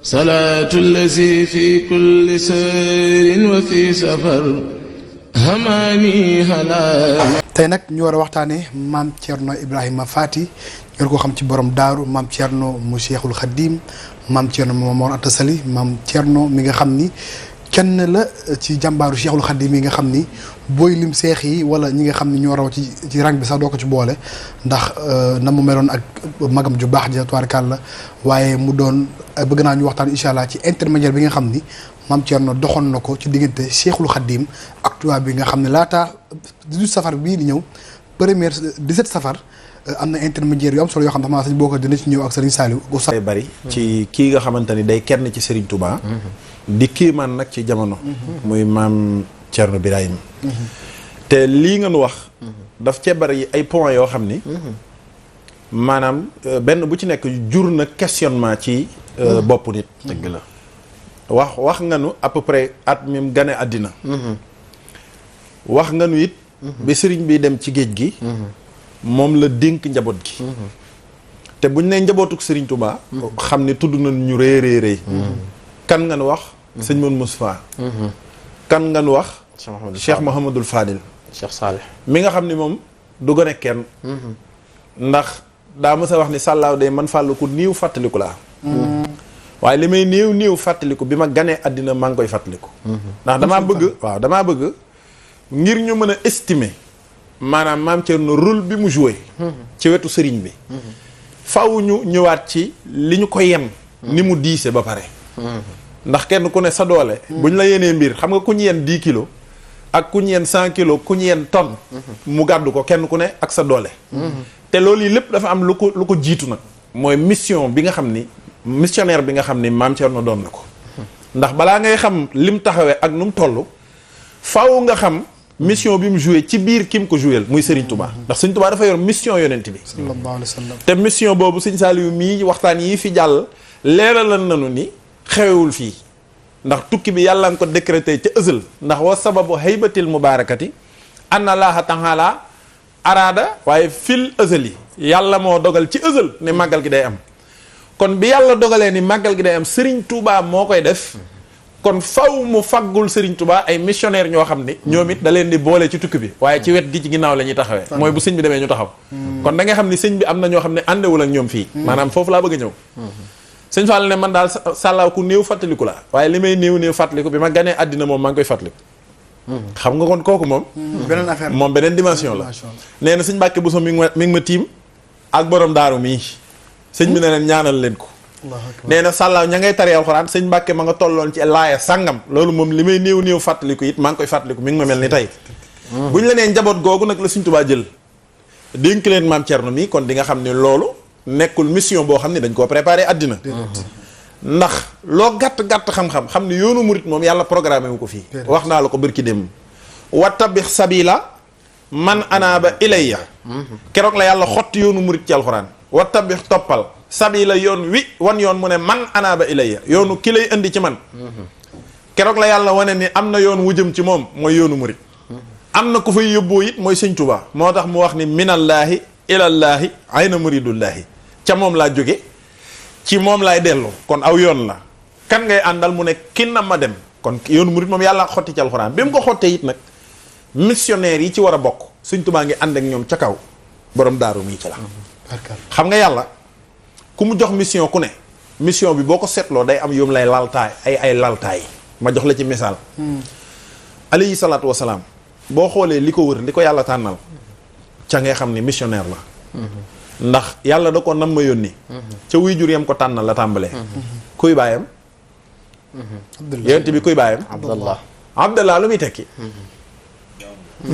salaatu allazi fi kulli sayrin wa fi safar hamaani halaa. tey nag ñu war a waxtaanee maam Thierno Ibrahima Faty ñu ko xam ci borom daaru maam Thierno mu Cheikhul Khadim maam Thierno mu Mor Anta Sali maam Thierno mi nga xam ni kenn la ci jàmbaaru Cheikhul Khadim yi nga xam ni booy lim seex yi wala ñi nga xam ni ñoo raw ci rang bi sax doo ko ci boole ndax na mu meloon ak magam ju baax ja tubaarkàlla waaye mu doon bëgg naa ñu waxtaan incha allah ci intermédiaire bi nga xam ni maam Thierno doxoon na ko ci diggante Cheikhul Khadim ak tubaab bi nga xam ne laata 18 safar bii di ñëw première 17 safar am na intermédiaire yu am solo yoo xam ne xam naa sañ boo ko dina ci ñëw ak Serigne Saliou day bari ci kii nga xamante ni day kenn ci Serigne Touba di kii man nag ci jamono muy maam Thierno Birahim te lii nga nu wax daf cee bari ay points yoo xam ni maanaam benn bu ci nekk jur na questionnement ci bopp nit. dëgg la wax nga nu à peu près at mi mu gane àddina wax nga nu it bi sëriñ bi dem ci géej gi moom la dénk njaboot gi te buñ ne njabootuk sëriñ Touba xam ne tudd nañ ñu rëy rëy kan nga nu wax sëñ Mouhamadou Moustapha kan nga nu wax Cheikh Mouhamadul Fadil Cheikh Salih mi nga xam ni moom du gone kenn ndax daa mës a wax ni sàllaaw de man fàllu ku niiw fàttaliku laa waaye li may néew fàttaliku bi ma ganee àddina maa ngi koy fàttaliku ndax damaa bëgg ngir ñu mën a estimer maanaam maam Thierno rôle bi mu joué ci wetu sëriñ bi faw ñu ñëwaat ci li ñu ko yen ni mu diise ba pare ndax kenn ku ne sa doole buñ la yenee mbir xam nga ku ñu yen 10 kilos ak ku ñu yen 100 kilos ku ñu yen tonne mu gàddu ko kenn ku ne ak sa doole te loolu yi lépp dafa am lu ko jiitu nag mooy mission bi nga xam ni missionnaire bi nga xam ni maam Thierno doon na ko ndax balaa ngay xam lim taxawee ak nu mu toll faw nga xam mission bi mu joué ci biir ki mu ko joué muy Serigne Touba ndax Serigne Touba dafa yor mission yonent bi sallallahu alayhi wa sallam te mission boobu Serigne Saliou mii waxtaan yi fi jàll leeralal nañu ni xewewul fii ndax tukki bi yàlla nga ko décrété ca ësël ndax wa sababu haybatil mubarakati anna laaha taala araada waaye fil ësël yi yàlla moo dogal ci ësël ne màggal gi day am kon bi yàlla dogalee ni màggal gi day am Serigne Touba moo koy def kon faw mu faggul Serigne Touba ay missionnaire ñoo xam ni ñoom it da leen di boole ci tukki bi waaye ci wet gi ci ginnaaw la ñuy taxawee mooy bu sëñ bi demee ñu taxaw kon da nga xam ni sëñ bi am na ñoo xam ne àndewul ak ñoom fii maanaam foofu laa bëgg a ñëw sëñ Fall ne man daal sàllaaw ku néew fàttaliku la waaye li may néew fàttaliku bi ma ganee àddina moom maa ngi koy fàttaliku xam nga kon kooku moom beneen affaire moom beneen dimension la nee na sëñ Mbàkke Bousso mi ngi ma tiim ak borom daaru mii sëñ bi ne leen ñaanal leen ko nee na sàllaaw ña ngay tari alxuraan sëñ Mbàkke ma nga tolloon ci laaya sàngam loolu moom li may néew fàttaliku it maa ngi koy fàttaliku mi ngi ma mel ni tey buñ la nee njaboot googu nag la sëñ Tuubaa jël dénk leen maam Thierno mi kon di nga xam ne loolu nekkul mission boo xam ne dañ koo préparé àddina ndax loo gàtt xam ne yoonu murit moom yàlla programmé wu ko fii wax naa la ko bërki dem wattabi sabila man anaaba ilayya keroog la yàlla xotti yoonu murit ci alxuraan wattabi toppal sabila yoon yoon mu ne man anaaba ilayya yoonu ki lay indi ci man keroog la yàlla wane ni am na yoon wu jëm ci moom mooy yoonu murit am na ku fay yóbboo it mooy sëñ Tuubaa moo tax mu wax ni minallaahi ilallaahi ayna muridullaahi ca moom laa jóge ci moom laay dellu kon aw yoon la kan ngay àndal mu ne kin na ma dem kon yoonu murit moom yàlla xotti ci alxuraan bi mu ko xottee it nag missionnaire yi ci war a bokk sëñ Tuubaa ngi ànd ak ñoom ca kaw borom daaru mii ci la xam nga yàlla ku mu jox mission ku ne mission bi boo ko seetloo day am yoom lay laltaay ay laltaay ma jox la ci misaal alayhi salaatu wasalaam boo xoolee li ko wër li ko yàlla tànnal ca ngay xam ni missionnaire la ndax yàlla da ko nam ma yónni ca wuy jur yam ko tànnal la tàmbalee kuy baayam yonent bi kuy baayam abdallah lu muy tekki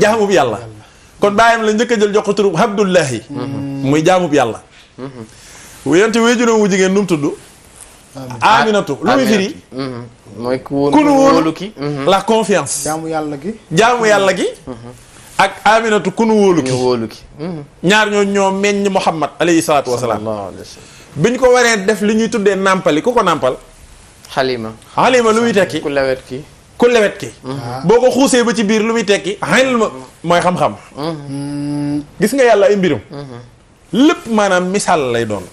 jaamub yàlla kon baayam la njëkk a jël jox ko turub abdullahi muy jaamub yàlla yonent wuy juróom wu jigéen nu mu tudd aminatu lu muy firi mooy ku wóolu ki la confiance jaamu yàlla gi ak aminatu ku nu wóolu ki ñaar ñoo meññ Muhammad alayhi salaatu wasalaam bi ñu ko waree def li ñuy tuddee nàmpali ku ko nàmpal xalima lu muy tekki ku lewet ki boo ko xuusee ba ci biir lu muy tekki ilm mooy xam-xam gis nga yàlla ay mbirum lépp maanaam misaal lay doon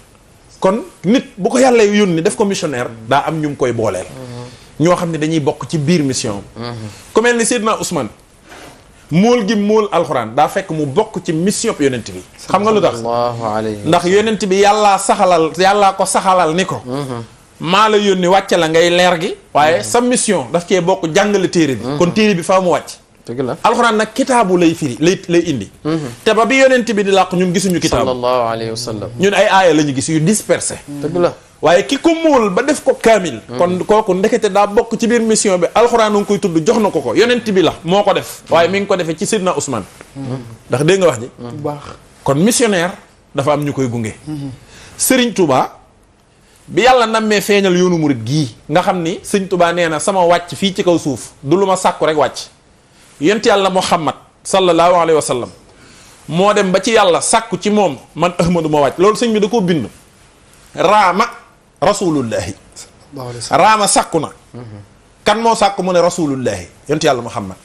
kon nit bu ko yàlla yónni def ko missionnaire daa am ñu mu koy booleel ñoo xam ne dañuy bokk ci biir mission ku mel ni Seydina Ousmane móol gi móol alxuraan daa fekk mu bokk ci mission yonent bi xam nga lu tax ndax yonent bi yàllaa ko saxalal ni ko maa la yónni wàcce la ngay leer gi waaye sa mission daf cee bokk jàngale téere bi kon téere bi faa mu wàcc dëgg la alxuraan nag kitaabu lay firi lay indi te ba bi yonent bi di làq ñun gisuñu kitaabu sallallahu alayhi wa sallam ñun ay aaya la ñu gis yu dispersé dëgg la waaye ki ko móol ba def ko kaamil kon kooku ndekete daa bokk ci biir mission bi alxuraan nga koy tudd jox na ko yonent bi la moo ko def waaye mi ngi ko defee ci Seydina Ousmane ndax dégg nga wax ji bu baax kon missionnaire dafa am ñu koy gunge Serigne Touba bi yàlla nammee feeñal yoonu murit gii nga xam ni Serigne Touba nee na sama wàcc fii ci kaw suuf du lu ma sàkku rek wàcc yonent yàlla Muhammad sallallahu alayhi wa sallam moo dem ba ci yàlla sàkku ci moom man Ahmadu ma wàcc loolu sëñ bi da koo bind raama rasulullahi raama sàkku na kan moo sàkku mu ne rasulullahi yonent yàlla Muhammad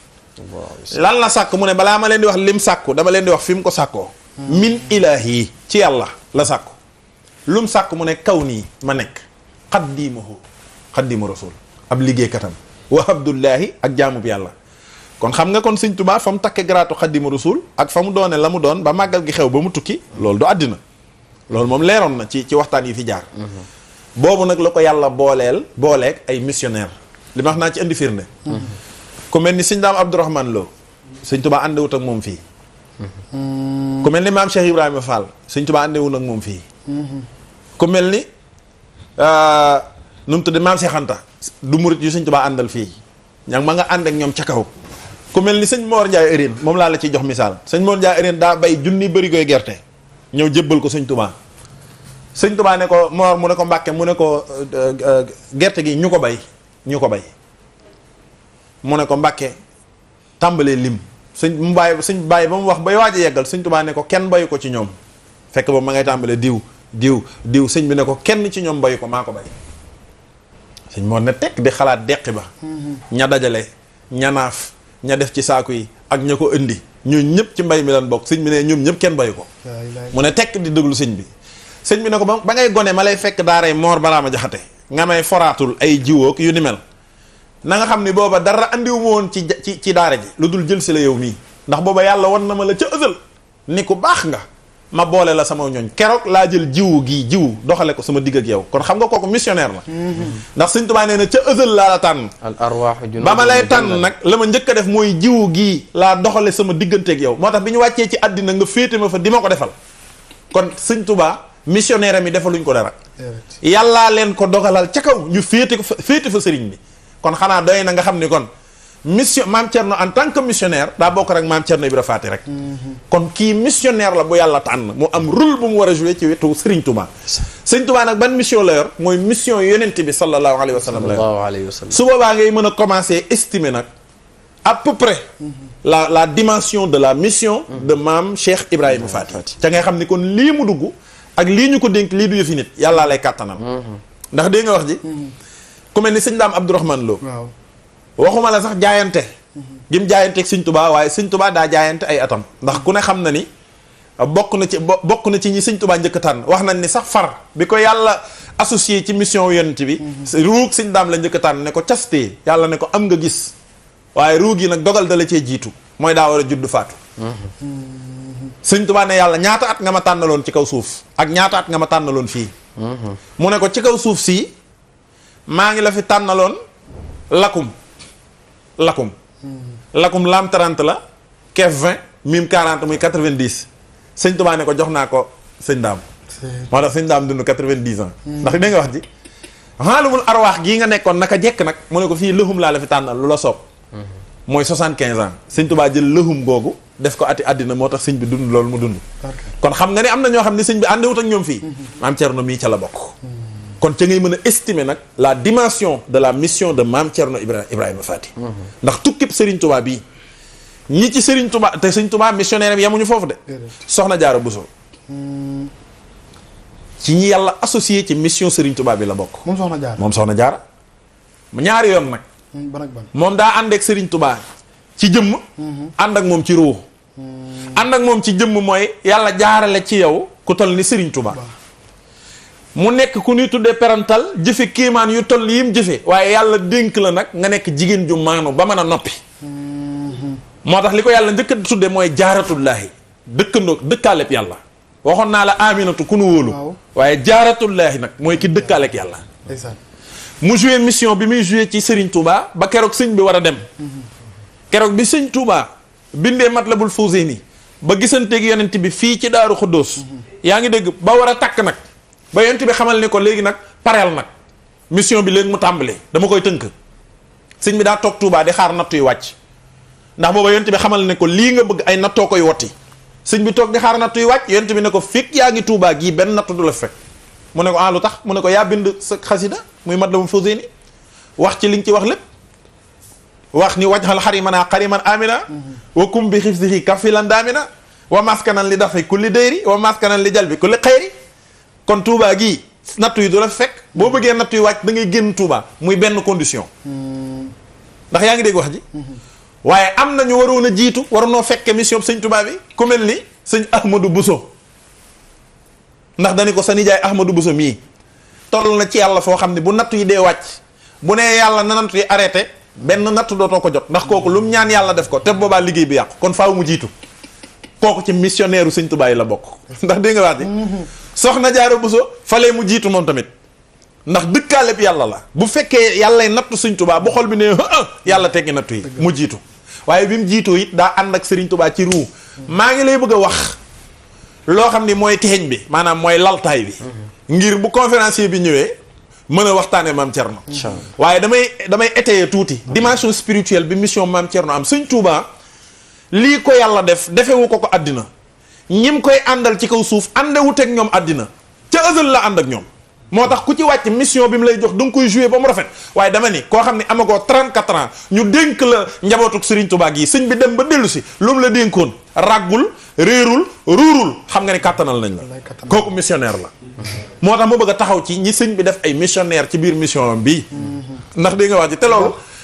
lan la sàkku mu ne balaa ma leen di wax lim sàkku dama leen di wax fi mu ko sàkkoo min ilaahi ci yàlla la sàkku lum sàkku mu ne kaw nii ma nekk xaddimu rasul ab liggéeykatam wa abdullahi ak jaamub yàlla kon xam nga kon sëñ Tuubaa fa mu takke garaatu xaddimu rasul ak fa mu doone la mu doon ba màggal gi xew ba mu tukki loolu du àddina loolu moom leeroon na ci waxtaan yi fi jaar boobu nag la ko yàlla booleeg ay missionnaire li ma wax naa ci indi firnde ku mel ni sëñ Daam Abdourahmane Lo sëñ Tuubaa àndewut ak moom fii ku mel ni maam Cheikh Ibrahima Fall sëñ Tuubaa àndewut ak moom fii ku mel ni nu mu tudde maam Cheikh Anta du murit yu sëñ Tuubaa àndal fii ña ma nga ànd ak ñoom ca kaw ku mel ni sëñ Mor Ndiaye Ëreen moom laa la ciy jox misaal sëñ Mor Ndiaye Ëreen daa bay junni bëri koy gerte ñëw jébbal ko sëñ Tuubaa sëñ Tuubaa ne ko Mor mu ne ko Mbàkke mu ne ko gerte gi ñu ko bay mu ne ko Mbàkke tàmbalee lim sëñ bàyyi ba mu wax bay waaj a yeggal sëñ Tuubaa ne ko kenn bayu ko ci ñoom fekk boobu ma ngay tàmbalee diw sëñ bi ne ko kenn ci ñoom bayu ko maa ko bay sëñ moo ne tekk di xalaat deqi ba ña dajale ña naaf ña def ci saaku yi ak ña ko indi ñoo ñëpp ci mbay mi lan bokk sëñ bi ne ñoom ñëpp kenn bayu ko mu ne tekk di déglu sëñ bi ne ko ba ngay gone ma lay fekk daaray Moor Baraama Jaxate nga may foraatul ay jiwook yu ni mel na nga xam ni booba dara andiwu ma woon ci daara ji lu dul jël si la yow mii ndax booba yàlla wan na ma la ca ësal ni ku baax nga ma boole la sama ñooñ keroog laa jël jiwu doxale ko sama digg ak yow kon xam nga kooku missionnaire la ndax Sëñ Tuubaa nee na ca ësal laa la tànn al arwaahu junuudun ba ma lay tànn nag la ma njëkk a def mooy jiwu gii laa doxale sama digganteeg yow moo tax bi ñu wàccee ci àddina nga féete ma fa di ma ko defal kon Sëñ Tuubaa missionnaire mi defaluñ ko dara yàllaa leen ko dogalal ca kaw ñu féete fa sëriñ bi kon xanaa doy na nga xam ni kon mission maam Thierno en tant que missionnaire daa bokk rek maam Thierno Ibra Faati rek kon kii missionnaire la bu yàlla tànn mu am rôle bu mu war a jouer ci wetu Serigne Touba Serigne Touba nag ban mission la yor mooy mission yonent bi sallallahu alayhi wa sallam la yor su boobaa ngay mën a commencer estimer nag à peu près la dimension de la mission de maam Cheikh Ibrahima Faati ca ngay xam ni kon lii mu dugg ak lii ñu ko dénk lii du yëfi nit yàllaa lay kàttanal ndax dégg nga wax ji ku mel ni sëñ Daam Abdourahmane Lo waxuma la sax jaayante gim jaayanteeg sëñ Tuubaa waaye sëñ Tuubaa daa jaayante ay atam ndax ku ne xam na ni bokk na ci ñi sëñ Tuubaa njëkk tànn wax nañ ni sax far bi ko yàlla associé ci mission yonent bi ruug sëñ Daam la njëkk tànn ne ko castee yàlla ne ko am nga gis waaye ruug yi nag dogal da la cee jiitu mooy daa war a judd faatu sëñ Tuubaa ne yàlla ñaata at nga ma tànnaloon ci kaw suuf ak ñaata at nga ma tànnaloon fii mu ne ko ci kaw suuf sii maa ngi la fi tànnaloon lakum laam 30 la keef 20 mim 40 muy 90 sëñ Tuubaa ne ko jox naa ko sëñ Daam moo tax sëñ Daam dund 90 ans ndax dégg nga wax ji xaalumul arwaax gii nga nekkoon naka jekk nag mu ne ko fii lëxum laa la fi tànnal lu la soob mooy 75 ans sëñ Tuubaa jël lëxum googu def ko ati àddina moo tax sëñ bi dund loolu mu dund kon xam nga ni am na ñoo xam ne sëñ bi àndewut ak ñoom fii maam Thierno mii ca la bokk kon ca ngay mën a estimer nag la dimension de la mission de maam Thierno Ibrahima Faty ndax tukkib Serigne Touba bii ñi ci Serigne Touba te Serigne Touba missionnaire bi yemuñu foofu de Soxna Jaara Bousso ci ñi yàlla associé ci mission Serigne Touba bi la bokk moom Soxna Jaara ñaari yoon nag moom daa ànd ak Serigne Touba ci jëmm ànd ak moom ci ruux ànd ak moom ci jëmm mooy yàlla jaarale ci yow ku toll ni Serigne Touba mu nekk ku ñuy tuddee parental jëfe kéemaan yu toll yim jëfe waaye yàlla dénk la nag nga nekk jigéen ju maanu ba mën a noppi moo tax li ko yàlla njëkk a tudde mooy jaaratullaahi dëkkaaleb yàlla waxoon naa la aminatu ku nu wóolu waaye jaaratullaahi nag mooy ki dëkkaaleb yàlla mu joué mission bi muy joué ci Serigne Touba ba keroog sëñ bi war a dem keroog bi sëñ Touba bindee Matlabul Fawzayni ba gisanteeg yonent bi fii ci Daaru Xuddoos yaa ngi dégg ba war a takk nag ba yonent bi xamal ni ko léegi nag pareel nag mission bi léegi mu tàmbalee dama koy tënk sëñ bi daa toog Touba di xaar nattu yu wàcc ndax booba yonent bi xamal ne ko lii nga bëgg ay nattoo koy wotti sëñ bi toog di xaar nattu yu wàcc yonent bi ne ko fekk yaa ngi Touba gii benn nattu du la fekk mu ne ko lu tax mu ne ko yaa bind sa xasida muy Matlabul Fawzayni wax ci li nga ci wax lépp wax ni wajhal xarimana xariman amina wa kum bi xifsihi kafilan daamina wa maskanan li dafi kulli dayri wa maskanan li jalbi kulli xayri kon Touba gii nattu yi du la fekk boo bëggee nattu yi wàcc da ngay génn Touba muy benn condition ndax yaa ngi dégg wax ji waaye am na ñu waroon a jiitu waroonoo fekke mission sëñ Touba bi ku mel ni sëñ Ahmadou Bousso ndax dañu ko sa nijaay Ahmadou Bousso mii toll na ci yàlla foo xam ne bu nattu yi dee wàcc bu nee yàlla na nattu yi arrêté benn nattu dootoo ko jot ndax kooku lu mu ñaan yàlla def ko te boobaa liggéey bi yàqu kon faaw mu jiitu kooku ci missionnaire u sëñ Touba yi la bokk ndax dégg nga wax ji soxna Jaara Bousso falee mu jiitu moom tamit ndax dëkkaaleb yàlla la bu fekkee yàllay nattu sëñ Touba bu xol bi ne yàlla teggi nattu yi mu jiitu waaye bi mu jiitoo it daa ànd ak Serigne Touba ci ruu maa ngi lay bëgg a wax loo xam ni mooy teeñ bi maanaam mooy laltaay bi ngir bu conférencier bi ñëwee mën a waxtaane Maam Thierno waaye damay étayer tuuti dimension spirituelle bi mission Maam Thierno am sëñ Touba lii ko yàlla defewu ko àddina ñim koy àndal ci kaw suuf àndewut ak ñoom àddina ca ësal la ànd ak ñoom moo tax ku ci wàcc mission bi mu lay jox da nga koy jouer ba mu rafet waaye dama ni koo xam ne amagoo 34 ans ñu dénk la njabootuk Serigne Touba gi sëñ bi dem ba dellu si lu mu la dénkoon raggul réerul ruurul xam nga ni kàttanal nañ la kooku missionnaire la moo tax ma bëgg a taxaw ci ñi sëñ bi def ay missionnaire ci biir mission bii ndax dégg nga wax ji te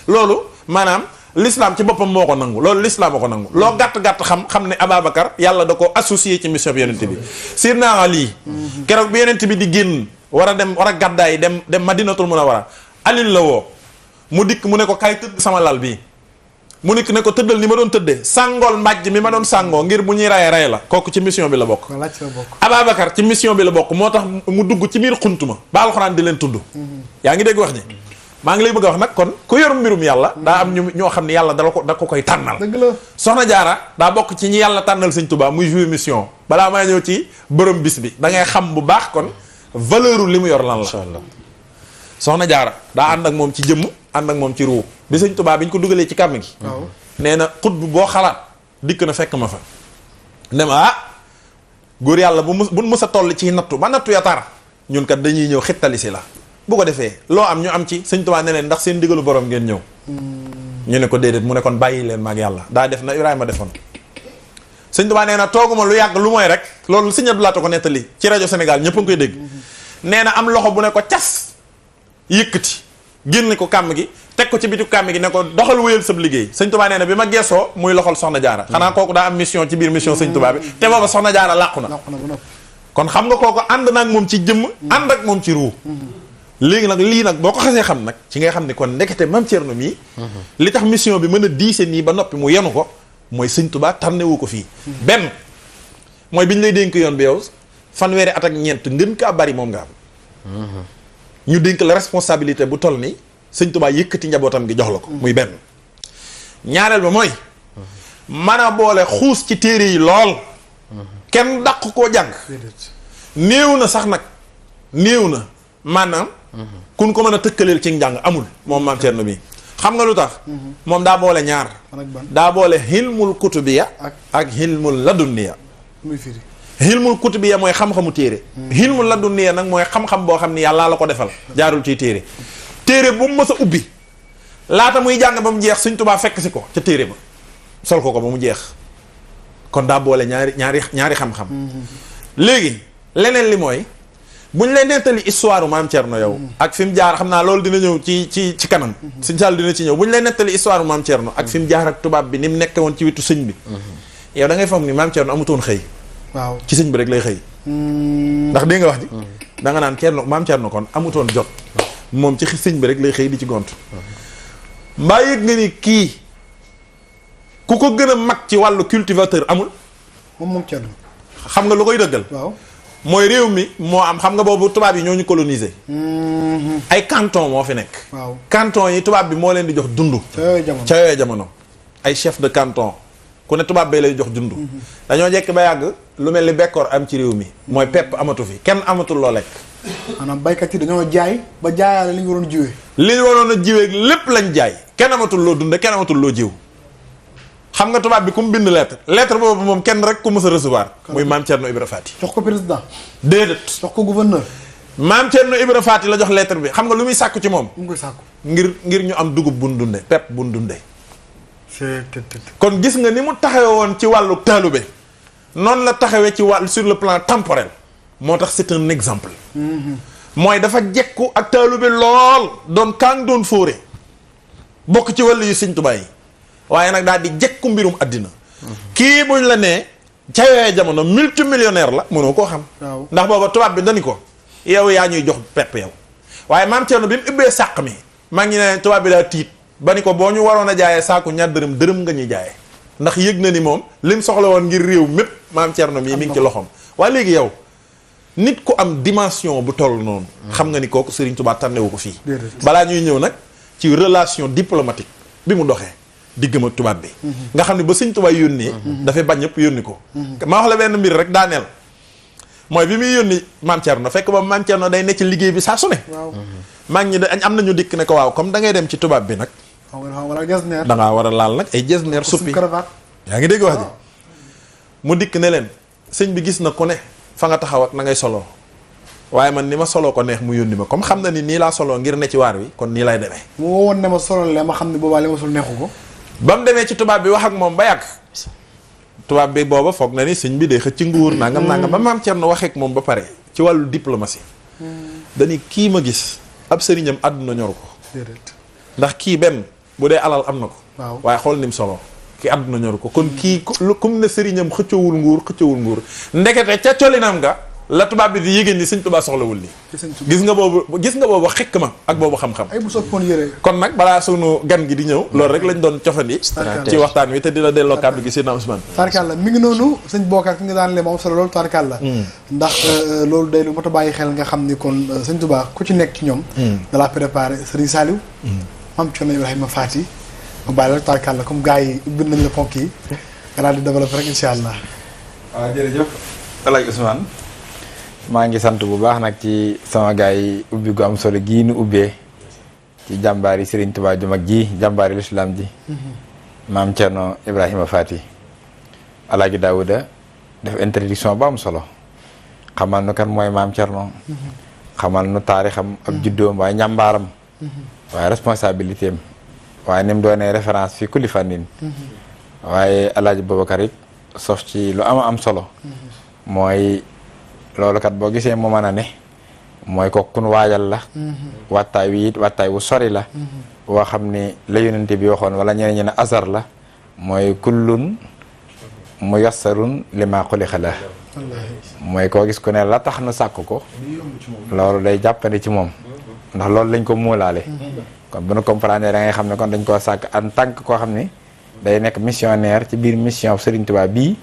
loolu maanaam l'islam ci boppam moo ko nangu loolu l'islam moo ko nangu loo gàtt-gàtt xam ne Ababacar yàlla da ko associé ci mission bi yonent bi Sidna Ali keroog bi yonent bi di génn war a gàddaay dem Madinatul Munawwara Alioune la woo mu dikk mu ne ko kaay tëdd sama lal bii mu dikk ne ko tëddal ni ma doon tëddee sàngool mbàjj mi ma doon sàngoo ngir bu ñuy rey la kooku ci mission bi la bokk Ababacar ci mission bi la bokk moo tax mu dugg ci biir xuntuma ba alxuraan di leen tudd yaa ngi dégg wax ji maa ngi lay bëgg a wax nag kon ku yor mbirum yàlla daa am ñoo xam ne yàlla da ko koy tànnal soxna Jaara daa bokk ci ñi yàlla tànnal sëñ Touba muy jouer mission balaa maa ñëw ci borom bis bi da ngay xam bu baax kon valeur li mu yor lan la soxna Jaara daa ànd ak moom ci jëmm ànd ak moom ci ruu bi sëñ Touba bi ñu ko dugalee ci kàmm gi nee na xut bu boo xalaat dikk na fekk ma fa ne ma góor yàlla bu mës a toll ci nattu ba nattu ya tar ñun kat dañuy ñëw xittali si la bu ko defee loo am ñu am ci sëñ Touba ne leen ndax seen digalu borom ngeen ñëw ñu ne ko déedéet mu ne kon bàyyi leen maag yàlla daa def na Ibrahima defoon sëñ Touba nee na tooguma lu yàgg lu mooy rek loolu sëñ Abdou Lahat ko nettali ci rajo Sénégal ñëpp a ngi koy dégg nee na am loxo bu ne ko cas yëkkati génn ko kàmm gi teg ko ci bitu kàmm gi ne ko doxal wéyal sab liggéey sëñ Touba nee na bi ma geesoo muy loxol soxna Jaara xanaa kooku daa am mission ci biir mission sëñ Touba bi te booba soxna Jaara làqu na kon xam nga kooku ànd naag moom ci jëmm ànd ak moom ci ruu léegi nag lii nag boo ko xasee xam nag ci ngay xam ni kon ndekete Maam Thierno mii li tax mission bi mën a diise nii ba noppi mu yenu ko mooy sëñ Touba tànnewu ko fii benn mooy biñ lay dénk yoon bi yow fanweeri at ak ñeent ngën kaa bari moom nga am ñu dénk la responsabilité bu toll ni sëñ Touba yëkkati njabootam gi jox la ko muy benn ñaareel ba mooy mën a boole xuus ci téere yi lool kenn dàq koo jàng néew na sax nag néew na maanaam kun ko mën a tëkkaleel ci njàng amul moom Maam Thierno bi xam nga lu tax moom daa boole ñaar daa boole xilmul kutubiya ak xilmul ladunniya xilmul kutubiya mooy xam-xamu téere xilmul ladunniya nag mooy xam-xam boo xam ni yàlla la ko defal jaarul ciy téere bu mu mës a ubbi laata muy jàng ba mu jeex Sëñ Tuubaa fekk si ko ca téere ba sol ko ba mu jeex kon daa boole ñaari xam-xam léegi leneen li mooy bu ñu lay nettali histoire Maam Thierno yow ak fi mu jaar xam naa loolu dina ñëw ci kanam Sëñ Sall dina ci ñëw bu ñu lay nettali histoire Maam Thierno ak fi mu jaar ak tubaab bi ni mu nekke woon ci wetu sëñ bi yow da ngay foog ni Maam Thierno amutoon xëy waaw ci sëñ bi rek lay xëy ndax dégg nga wax ji da nga naan Thierno maam Thierno kon amutoon jot moom ci sëñ bi rek lay xëy di ci gont mbaa yëg nga ni kii ku ko gën a mag ci wàllu cultivateur amul moom Thierno xam nga lu koy dëggal waaw mooy réew mi moo am xam nga boobu tubaab yi ñoo ñu colonisé ay canton moo fi nekk waaw canton yi tubaab bi moo leen di jox dund ca yooyu jamono ay chef de canton ku ne tubaab bay lay jox dund dañoo jekk ba yàgg lu mel ni bekkoor am ci réew mi mooy pepp amatu fi kenn amatul loo lekk maanaam baykat yi dañoo jaay ba jaayaale li ñu waroon jiwee li ñu waroon a jiwee lépp lañ jaay kenn amatul loo dunde kenn amatul loo jiw xam nga tubaab bi ku mu bind lettre boobu moom kenn rek ku mës a recevoir muy maam Thierno Ibra Fati jox ko président déedéet jox ko gouverneur maam Thierno Ibra Fati la jox lettre bi xam nga lu muy sàkku ci moom mu ngi koy sàkku ngir ñu am dugub bun dunde pepp bun dunde kon gis nga ni mu taxawe woon ci wàllu taalube noonu la taxawee ci wàllu sur le plan temporel moo tax c'est un exemple mooy dafa jekku ak taalube lool doon kaan doon fóore bokk ci wàllu yu Sëñ Tuubaa yi waaye nag daal di jekku mbirum àddina kii buñ la nee ca yooyee jamono multimillionnaire la mënoo koo xam ndax booba tubaab bi dani ko yow yaa ñuy jox pepp yow waaye maam Thierno bi mu ubbee sàq mi maa ngi ne tubaab bi daa tiit ba ni ko boo ñu waroon a jaayee saaku ñaar dërëm nga ñuy jaayee ndax yëg na ni moom lim soxla woon ngir réew mépp maam Thierno mii mi ngi ci loxoom waaye léegi yow nit ku am dimension bu toll noonu xam nga ni kooku Serigne Touba tànnewu ko fii balaa ñuy ñëw nag ci relation diplomatique bi mu doxee diggam ak tubaab bi nga xam ne ba Sëñ Tuubaa yónnee dafay bañ ñëpp yónni ko maa wax la benn mbir rek daaneel mooy bi muy yónni maam Thierno fekk ba maam Thierno day ne ci liggéey bi saa su ne mag ñi am nañu dikk ne ko waaw comme da ngay dem ci tubaab bi nag da ngaa war a laal nag ay jesneer suppi yaa ngi dégg wax ji mu dikk ne leen sëñ bi gis na ku ne fa nga taxaw ak na ngay soloo waaye man ni ma soloo ko neex mu yónni ma comme xam na ni nii laa soloo ngir ne ci waar wi kon nii lay demee mu woon ne ma solo le ma xam ne boobaa li ma sol neexu ko ba mu demee ci tubaab bi wax ak moom ba yàgg tubaab bi booba foog na ni sëñ bi day xëcc ci nguur nangam ba maam Thierno waxee ak moom ba pare ci wàllu diplomatie dañuy kii ma gis ab sëriñam àdduna ñoru ko ndax kii benn bu dee alal am na ko waaye xool ni mu solo ki àdduna ñoru ko kon kii kum ne sëriñam xëccowul nguur ndekete ca colinam nga la tubaab bi di yégéen ni Sëñ Tuubaa soxlawul lii gis nga boobu xekk ma ak boobu xam-xam ay bu soppoon yére kon nag balaa sunu gan gi di ñëw loolu rek lañ doon cofandi ci waxtaan wi te di la delloo kàddu gi Seydina Ousmane tarkalla mi ngi noonu sëñ Bokar ki nga daan le moom solo loolu tarkalla ndax loolu day lu mat a bàyyi xel nga xam ni kon Sëñ Tuubaa ku ci nekk ci ñoom da la préparé Serigne Saliou maam Thierno Ibrahima Fati ma bàyyi la tarkalla comme gars yi ubbi nañ la ponk yi nga daal di développé rek incha allah waaw jërëjëf El Hadj Ousmane maa ngi sant bu baax nag ci sama gars yi ubbi gu am solo gii nu ubbee ci jàmbaar yi Serigne Touba ju mag ji jàmbaar yi lislaam ji maam Thierno Ibrahima Fati Alaaji Daouda def introduction bu am solo xamal nu kan mooy maam Thierno xamal nu taarixam ak juddoom waaye njàmbaaram waaye responsabilité am waaye ni mu doonee référence fi kulli fànnin waaye Alaaji Boubacar it sof ci lu am solo mooy loolu kat boo gisee mu mën a ne mooy ko kun waajal la wattaay wi it wattaay wu sori la woo xam ni la yonente bi waxoon wala ñeneen ñi ne asar la mooy kullun mu yassarun li ma xuliqa la mooy koo gis ku ne la tax nu sàkk ko loolu day jàppandi ci moom ndax loolu lañ ko muulaale kon bu nu comprendre da ngay xam ne kon dañ koo sàkk en tant que koo xam ne day nekk missionnaire ci biir mission Serigne Touba bii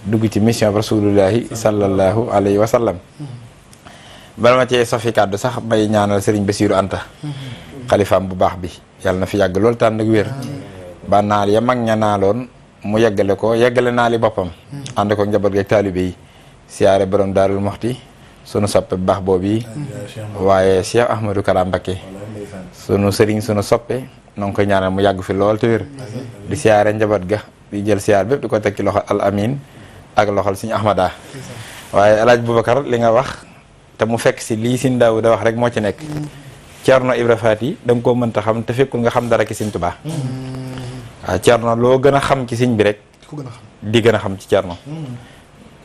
dugg ci mission rasulullahi sallallahu alayhi wa sallam bala ma cee sofi kàddu sax may ñaanal Serigne Bassirou Anta xalifaam bu baax bi yàlla na fi yàgg loolu tànn ak wér ba naal ya mag ña naaloon mu yeggale naali boppam ànd ko njaboot gi ak taalibe yi siyaare borom Daarul Muxti sunu soppe bu baax boobu yi waaye Cheikh Ahmadou Kara Mbacké sunu sëriñ sunu soppe noo ngi koy ñaanal mu yàgg fi lool te wér di siyaare njaboot ga di jël siyaar bépp di ko teg ci loxo al amin ak loxol Sëriñ Ahmada waaye El Hadj Boubacar li nga wax te mu fekk si lii Sëriñ Daouda wax rek moo ci nekk Thierno Ibra Fati da nga koo mënta xam te fekkul nga xam dara ci Sëriñ Tuubaa waaw Thierno loo gën a xam ci sëñ bi rek di gën a xam ci Thierno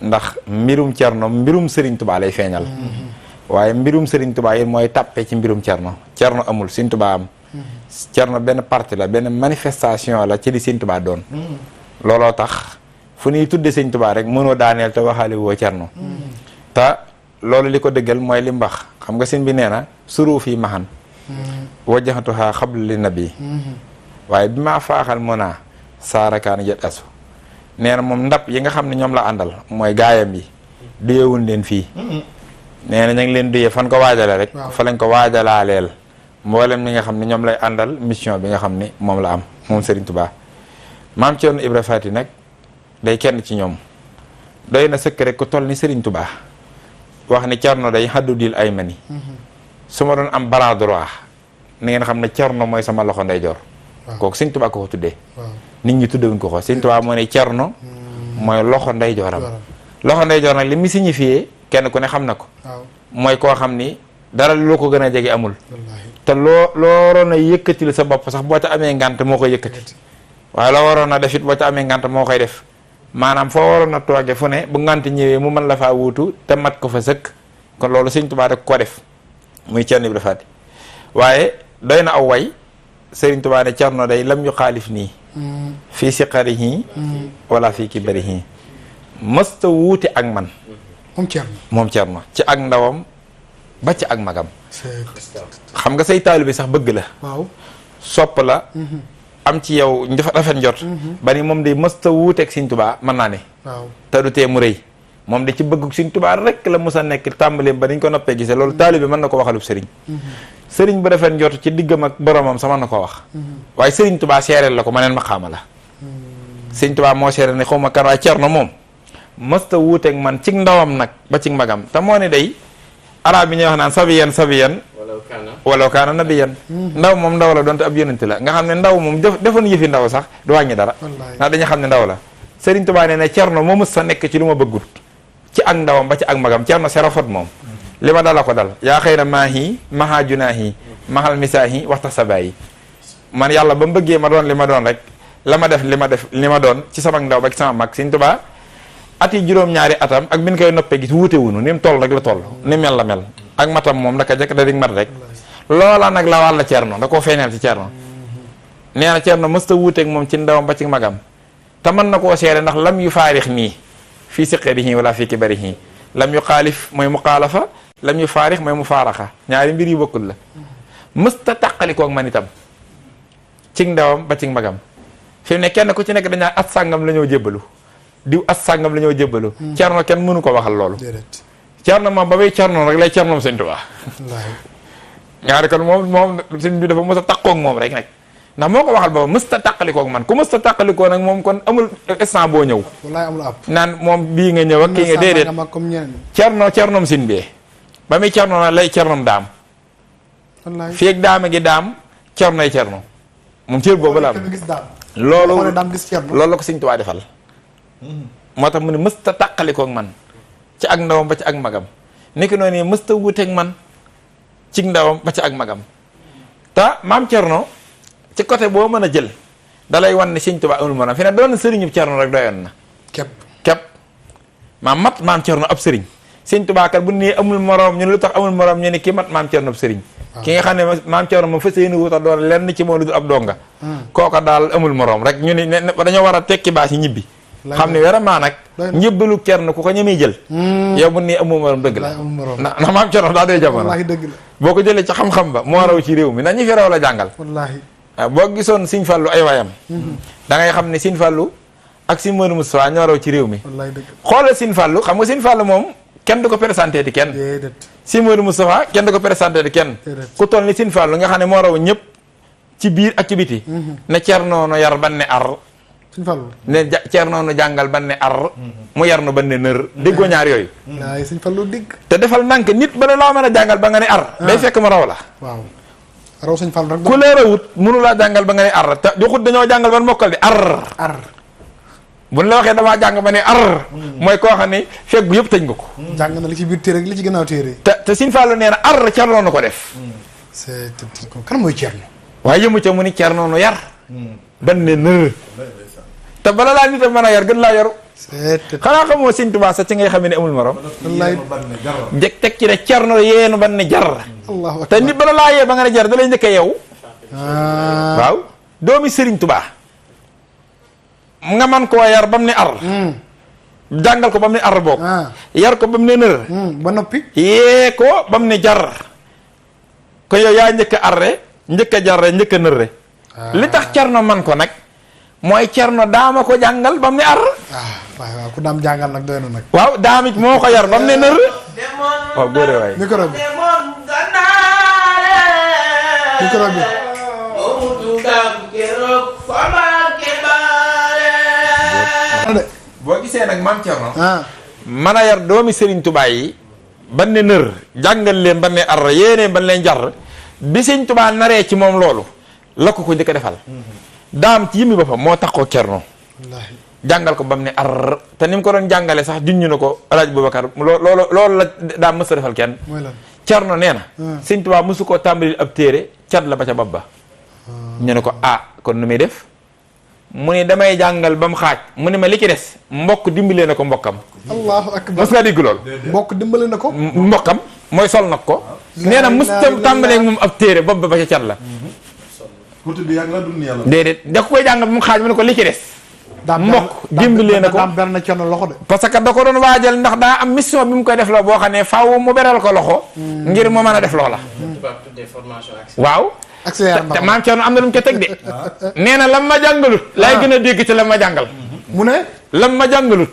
ndax mbirum Thierno mbirum Sëriñ Tuubaa lay feeñal waaye mbirum Sëriñ Tuubaa yi mooy tàppe ci mbirum Thierno amul Sëriñ Tuubaa am Thierno benn partie la benn manifestation la ci li Sëriñ Tuubaa doon looloo tax fu ñuy tudde Sëriñ Tuubaa rek mënoo daaneel te waxaale woo Thierno te loolu li ko dëggal mooy li mbax xam nga sëñ bi nee na suru fii maxan wajjahatuha xablu li nabi waaye bi maa faaxal moo naa saarakaan jet asu nee na moom ndab yi nga xam ne ñoom la àndal mooy gaayam yi duyewuñ leen fii nee na ñu ngi leen duyee fan ko waajale rek fa lañ ko waajalaaleel mboolem ñi nga xam ne ñoom lay àndal mission bi nga xam ne moom la am moom Serigne Touba maam Thierno Ibra Faty nag day kenn ci ñoom doy na sëkk rek ku toll ni Serigne Touba wax ni Thierno day xaddu dil ay mani su ma doon am bras droit ni ngeen xam ne Thierno mooy sama loxo ndeyjoor kooku Serigne Touba ko tuddee nit ñi tuddewuñ ko Serigne Touba moo ne Thierno mooy loxo ndeyjooram loxo ndeyjoor nag li mu signifié kenn ku ne xam na ko mooy koo xam ni dara loo ko gën a jege amul te loo waroon a yëkkatil sa bopp sax boo ca amee ngant moo koy yëkkati waaye loo waroon a def it boo ca amee ngant moo koy def maanaam foo waroon a tooge fu ne bu ngant ñëwee mu mën la faa wuutu te mat ko fa sëkk kon loolu Sëriñ Tuubaa rek ko def muy Thierno Ibra Faty waaye doy na aw way Sëriñ Tuubaa ne Thierno day lam yu xaalif nii fii siqarihi wala fii kibarihi mësta wuute ak man moom Thierno ci ak ndawam ba ci ak magam xam nga say taalibe sax bëgg la sopp la am ci yow rafet njot ba ni moom de mësta wuuteeg Sëriñ Tuubaa mën naa ne te du tee mu rëy moom de ci bëgg Sëriñ Tuubaa rek la mës a nekk tàmbaleem ba dañ ko noppee gisee loolu taalibe mën na ko waxalub sëriñ sëriñ bu rafet njot ci diggam ak boromam sama na ko wax waaye Sëriñ Tuubaa seereel la ko ma neen ma xaama la Sëriñ Tuubaa moo seereel ne xaw ma kan waaye Thierno moom mësta wuuteeg man ci ndawam nag ba ci magam te moo ne day arab bi ñuy wax naan sabiyan walaw kaana nabiyan ndaw moom ndaw la doonte ab yonent la nga xam ne ndaw moom defoon yëfi ndaw sax du wàññi dara ndax dañu xam ne ndaw la Sëriñ Tuubaa nee ne Thierno moo mës sa nekk ci lu ma bëggut ci ak ndawam ba ci ak magam Thierno serafot moom li ma dala ko dal yaa xëy na maahi maha junaahi mahal misaahi waxta sabaayi man yàlla ba mu bëggee ma doon li ma doon rek la ma def li ma doon ci sama ndaw ba ci sama mag Sëriñ Tuubaa at yi juróom-ñaari atam ak bin koy noppee gis wuute wunu ni mu toll rek la toll ni mel la mel ak matam moom daka jekk da dig mat rek loola nag la wàlla Thierno da koo feeñal ci Thierno nee na Thierno mësta wuuteeg moom ci ndawam ba ci magam te mën na koo seere ndax lam yu faarix nii fii siqarihi wala fii kibarihi lam yu xaalif mooy mu xaalafa lam yu faarix mooy mu faaraxa ñaari mbir yu bokkul la mësta tàqalikoog man itam ci ndawam ba ci magam fi mu ne kenn ku ci nekk dañaa at sàngam la ñoo jébbalu diw as sàngam la ñoo jébbalu Thierno kenn mënu ko waxal loolu Thierno moom ba bay Thierno rek lay Thierno Sëriñ Tuubaa ñaari kon moom sëñ bi dafa mës a taqoog moom rek nag ndax moo ko waxal booba mës ta tàqalikoog man ku mës ta tàqalikoo nag moom kon amul instant boo ñëw naan moom bii nga ñëw ak kii nga déedéet Thiernoom sin bee ba muy Thierno na lay Thiernoom daam fii ak daama gi daam Thiernoy Thierno moom cër boobu la am loolu la ko Sëriñ Tuubaa defal moo tax mu ne mësta tàqalikoog man ci ak ndawam ba ci ak magam nekk noonu mësta wuuteeg man ci ndawam ba ci ak magam te maam Thierno ci côté boo mën a jël dalay wan ne Sëriñ Tuubaa amul morom fi ne doon sëriñu Thierno rek doyoon na képp maam Thierno ab sëriñ Sëriñ Tuubaa kat bu nee amul morom ñu ne lu tax amul morom ñu ne ki mat maam Thierno ab sëriñ ki nga xam ne maam Thierno moom fas yéene wuta doon lenn ci moo lu dul ab donga kooka daal amul morom rek ñu ne dañoo war a tekki baas yi ñibbi xam ne vraiment nag njëbbalu Thierno ku ko ñemee jël yow bu nii amul morom dëgg la ndax maam Thierno daa doy jamono boo ko jëlee ci xam-xam ba moo raw ci réew mi na ñu fi raw la jàngal waaw boo gisoon Sëriñ Fallu ay waayam da ngay xam ne Sëriñ Fallu ak Sëriñ Moodu Mustafaa ñoo raw ci réew mi xoolal Sëriñ Fallu xam nga Sëriñ Fallu moom kenn du ko présenté di kenn Sëriñ Moodu Mustafaa kenn du ko présenté di kenn ku toll ni Sëriñ Fallu nga xam ne moo raw ñëpp ci biir ak ci biti ne Thierno no yar ban ne ar ne Thierno nu jàngal ban ne ar mu yar nu ban ne nër déggoo ñaar yooyu Sëriñ Fallu dégg te defal nank nit bala laa mën a jàngal ba nga ne ar day fekk ma raw la raw Sëriñ Fallu rek ku la rawut mënu laa jàngal ba nga ne ar te joxut dañoo jàngal ban mokkal di ar buñ la waxee damaa jàng ba ne ar mooy koo xam ne fekk bu yëpp tëj nga ko jàng na li ci biir téere li ci gannaaw téere te Sëriñ Fallu nee na ar Thierno nu ko def kan mooy Thierno waaye yëmu ca mu ni Thierno nu yar ban ne nër te bala laa nit a mën a yar gën laa yaru xanaa xamoo Sëriñ Tuubaa sax ci ngay xam ne amul morom jëkk teg ci ne Thierno yeenu ban ne jar te nit bala laa yee ba nga ne jar da lay njëkk a yeewu waaw doomi Sëriñ Tuubaa nga man koo yar bam ne ar jàngal ko ba mu ne ar boog yar ko ba mu ne nër ba noppi yee ko ba mu ne jar ko yow yaa njëkk a arre njëkk a jarre njëkk a nërre li tax cerno man ko nag mooy cerno daama ko jàngal ba mu ne ar waaw ku daam jàngal nag doy na nag waaw daamit moo ko yar ba mu ne nër waaw góore waay micro bi boo gisee nag maam cerno man a yar doomi Serigne Touba yi ban ne nër jàngal leen ban ne ar yéenee ban leen jar bi Serigne Touba naree ci moom loolu la ko njëkk a defal daam ci yëmmi boppam moo tax ko cerno jàngal ko ba mu ne ar te ni mu ko doon jàngale sax junñu na ko Alaaji Boubacar loolu la daam mës a defal kenn cerno nee na Serigne Touba mësu koo tàmbalil ab téere cat la ba ca bopp ba ñu ne ko kon nu muy def mu ne damay jàngal ba mu xaaj mu ne ma li ci des mbokk dimbalee na ko mbokkam allahu akbar mos nga dégg lool mbokk dimbale na ko mbokkam mooy sol nag ko nee na mos tàmbalee moom ab téere bopp ba ca cat la déedéet da ko koy jàngal ba mu xaaj mu ne ko li ci des mbokk dimbalee na ko daam ber na cerno loxo de parce que da ko doon waajal ndax daa am mission bi mu koy def la boo xam ne faaw mu beral ko loxo ngir mu mën a def loola waaw te maam Cerno am na lu mu ca teg de nee na lam ma jàngalut laay gën a dégg ci lam ma jàngal mu ne lam ma jàngalut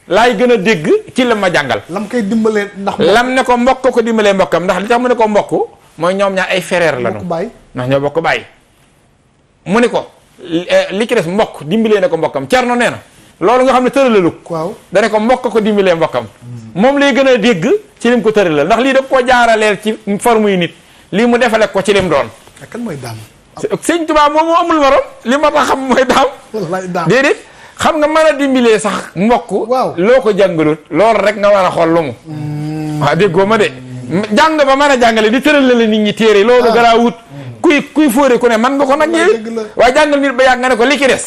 laay gën a dégg ci lam ma jàngal lam koy dimbalee ndax lam ne ko mbokk ko dimbalee mbokkam ndax li tax mu ne ko mbokk mooy ñoom ñaar ay frère la ñu ndax ñoo bokk bàyyi mu ne ko li ci des mbokk dimbalee na ko mbokkam Cerno nee na loolu nga xam ne tëralalu waaw dane ko mbokk ko dimbalee mbokkam moom lay gën a dégg ci lim ko tëralal ndax lii daf koo jaaraleel ci forme yu nit lii mu defale ko ci lim doon kan mooy daam Sëñ Tuubaa moom moo amul morom li ma tax xam mooy daam wallaay daam déedéet xam nga mën a dimbilee sax mbokk loo ko jàngalut loolu rek nga war a xool lu mu waaw déggoo ma de jàng ba mën a jàngale di tëral la nit ñi téere loolu garaa wut kuy fóore ku ne man nga ko nag yéen waaye jàngal nit ba yàgg nga ne ko li ci des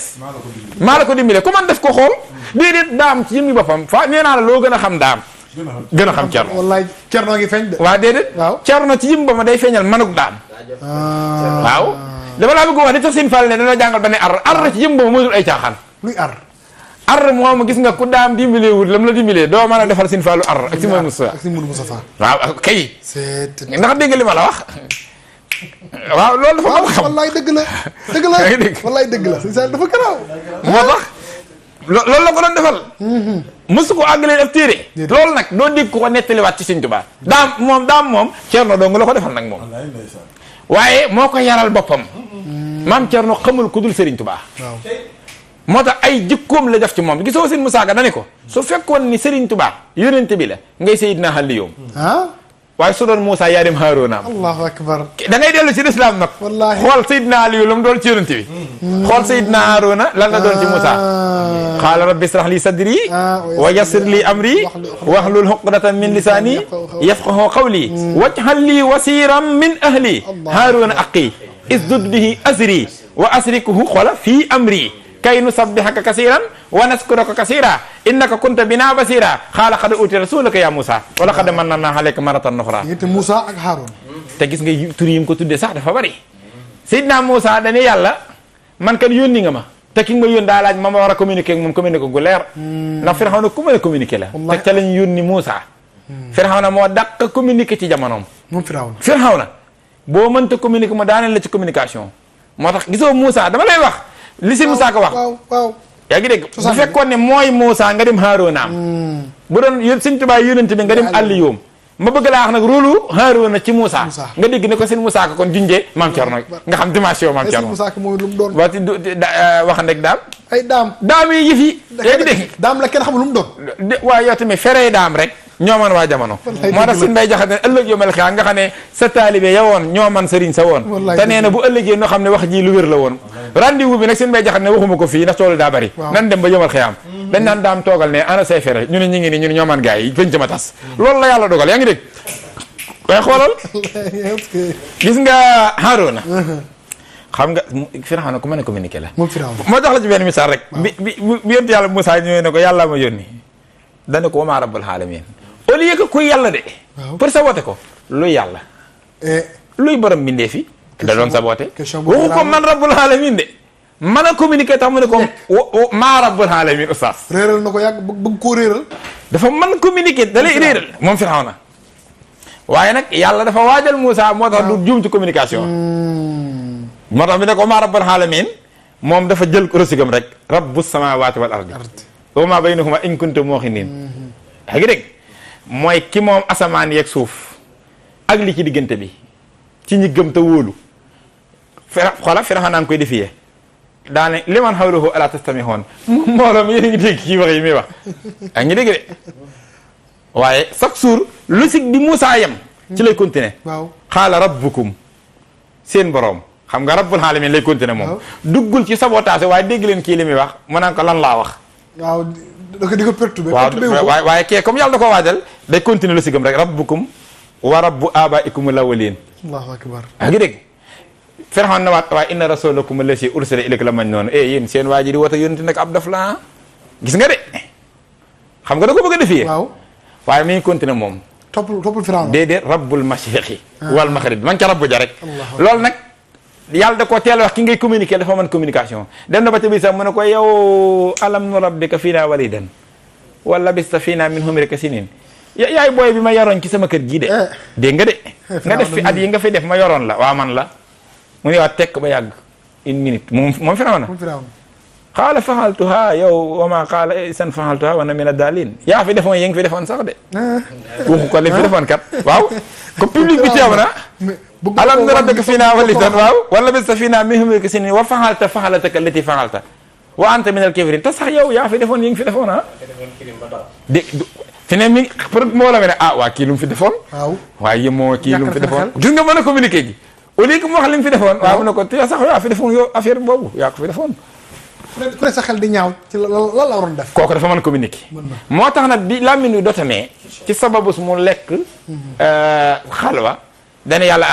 maa la ko dimbilee ku man def ko xool déedéet daam ci yëngi boppam fa nee naa la loo gën a xam daam gën a xam cerno wallaay cerno ngi feeñ de waaw déedéet cerno ci yëngi boppam day feeñal manuk daam waaw dama laa bëgg wax di tax seen fall ne dana jàngal ba ne ar ci yëngi boppam moytul ay caaxaan luy ar moom gis nga ku daam dimbalee wut lam la dimbalee doo mën a defal sin fallu ar ak si mooy Moustapha ak si Moudou Moustapha waaw kay ndax dégg li ma la wax waaw loolu dafa xam wallaay dëgg la wallaay dëgg la sëñ Sall dafa garaaw moo tax loolu la ko doon defal mësu ko àggalee def téere loolu nag doo dégg ko nettaliwaat ci Sëñ Tuubaa daam moom Cerno doo nga la ko defal nag moom waaye moo ko yaral boppam maam Cerno xamul ku dul Sëriñ Tuubaa moo tax ay jikkoom la def ci moom gisoo seen Musaa Ka dani ko su fekkoon ni Sëriñ Tuubaa yonent bi la ngay Seydina Xaliyoom waaye su doon Moussa yaa dem Haaruna allahu akbar da ngay dellu ci lislaam nag xool Seydina Aliyu la mu doon ci yonent bi xool Seydina Haaruna lan la doon ci Moussa qaala rabbi israh li sadri wa yassir li amri wahlul uqdatan min lisaani yafqahu qawli waj'al li wasiran min ahli Haaruna aqi isdud bihi azri wa asrikuhu xola fii amri kay nusabbihaka kasiran wa naskuraka kasira innaka kunta bina basira xaala xad uti rasulaka ya Moussa wala xad manna alayka maratan ukhra te Moussa ak Haroun te gis nga tur yi mu ko tuddee sax dafa bari Seydina Moussa dane yàlla man kan yónni nga ma te ki nga ma yónni daa laaj ma war a communiquer ak moom communiquer gu leer ndax Firawna ku mën a communiquer la te ca lañ yónni Moussa Firawna moo dàq communiquer ci jamonoom moom Firawna boo mënta communiquer ma daaneel la ci communication moo tax gisoo Moussa dama lay wax li si Moussa ko wax waaw yaa ngi dégg bu fekkoon ne mooy Moussa nga dem Haaronaam bu doon Sëñ Tuubaa yónent bi nga dem Aliyoom ma bëgg laa wax nag rôlu Haarona ci Moussa nga dégg ne ko seen Moussa ko kon junjee Maam Cerno nga xam dimension Maam Cerno Moussa ko mooy lu mu doon waa ci wax ndeg daam ay daam yi yëf yi yaa ngi dégg daam la kenn xamul lu mu doon waaw yow tamit feree daam rek ñoo man waa jamono moo tax sin bay jaxate ne ëllëg yomal xiyaam nga xam ne sa taalibe ya woon ñoo man sëriñ sa woon te nee na bu ëllëgee noo xam ne wax ji lu wér la woon rendez-vous bi nag sin bay jaxate ne waxuma ko fii ndax toolu daa bari nan dem ba yomal xiyaam dañ naan daam toogal ne ana say fere ñu ne ñu ngi ni ñu ne ñoo man gars yi bañ ca ma tas loolu la yàlla dogal yaa ngi dégg waaye xoolal gis nga Haaruna xam nga Firawna ku mën a communiquer la moo jox la ci benn misaal rek bi yonent yàlla Moussa ñëwee ne ko yàlla ma yónni dana ko wa maa rabbul aalamiin au lieu que kuy yàlla de pour saboter ko luy yàlla luy borom mbindee fi da doon saboter waxu ko man rabbul aalamiin de mën a communiquer tax mu ne ko maa rabbul alamin oustaz. réeral na ko yàgg bëgg koo réeral. dafa mën communiquer da lay réeral moom Firawna waaye nag yàlla dafa waajal Moussa moo tax du juum ci communication. moo tax bi ne ko maa rabbul alamin moom dafa jël rosigam rek rabbus samawati wal ardi wa ma baynahuma in kuntum muqinin. yaa ngi dégg mooy ki moom asamaan yeeg suuf ak li ci diggante bi ci ñi gëm te wóolu. xoola Firawna naan koy defiyee daane liman hawlahu ala tastamihun mbooloo mi yéen a ngi dégg kii wax yi muy wax a ngi dégg de waaye chaque jour logique bi Moussa yem ci lay continuer waaw xaala rabbukum seen borom xam nga rabbul alamin lay continuer moom duggul ci sabotage waaye dégg leen kii li muy wax mu naan ko lan laa wax waaw di ko perturbé waaw waaye kee comme yàlla da ko waajal day continuer logique am rek rabbukum wa rabbu abaikumul awwalin allahu akbar a ngi dégg Firawna na waat waaye inna rasulakum allati ursila ilayka la mañ noonu yéen seen waa ji di wata yónni nag ab daf la gis nga de xam nga da ko bëgg a defee. waaw waaye mi ngi continué moom. toppul Firawna. déedéet rabbul mashriqi wal maghrib man ca rabbu ja rek. loolu nag yàlla da koo teel wax ki ngay communiquer dafa mën communication. dem na ba ca biir sax mu ne ko yow alam nu rabbika fiina walidan wa labista fiina min umrika sinin yaay booy bi ma yoroon ci sama kër gii de. dégg nga de. nga def fi at yi nga fi def ma yoroon la waa man la. mu ne waa tekk ba yàgg une minute moom Firawna xaala faxaltuha yow wama xaala san faxaltuha wana mina daalin yaa fi defoon yi nga fi defoon sax de waxu ko li fi defoon kat waaw comme public bi teew na alam na rabbika fiina walidan waaw wala bista fiina min umrika sinin wa faxalta faxalataka allati faxalta wa anta minal kafirin te sax yow yaa fi defoon yi nga fi defoon de fi ne mi pour mbooloo mi ne waa kii lu mu fi defoon waaye yemoo kii lu mu fi defoon gis nga mën a communiquer gi au lieu que mu wax li mu fi defoon waaw mu ne ko te sax yaa fi defoon yow affaire boobu yaa ko fi defoon ku ne sa xel di ñaaw ci lan la waroon def kooku dafa mën communiquer moo tax nag bi làmmiñ wi dotamee ci sababus mu lekk xalwa dana yàlla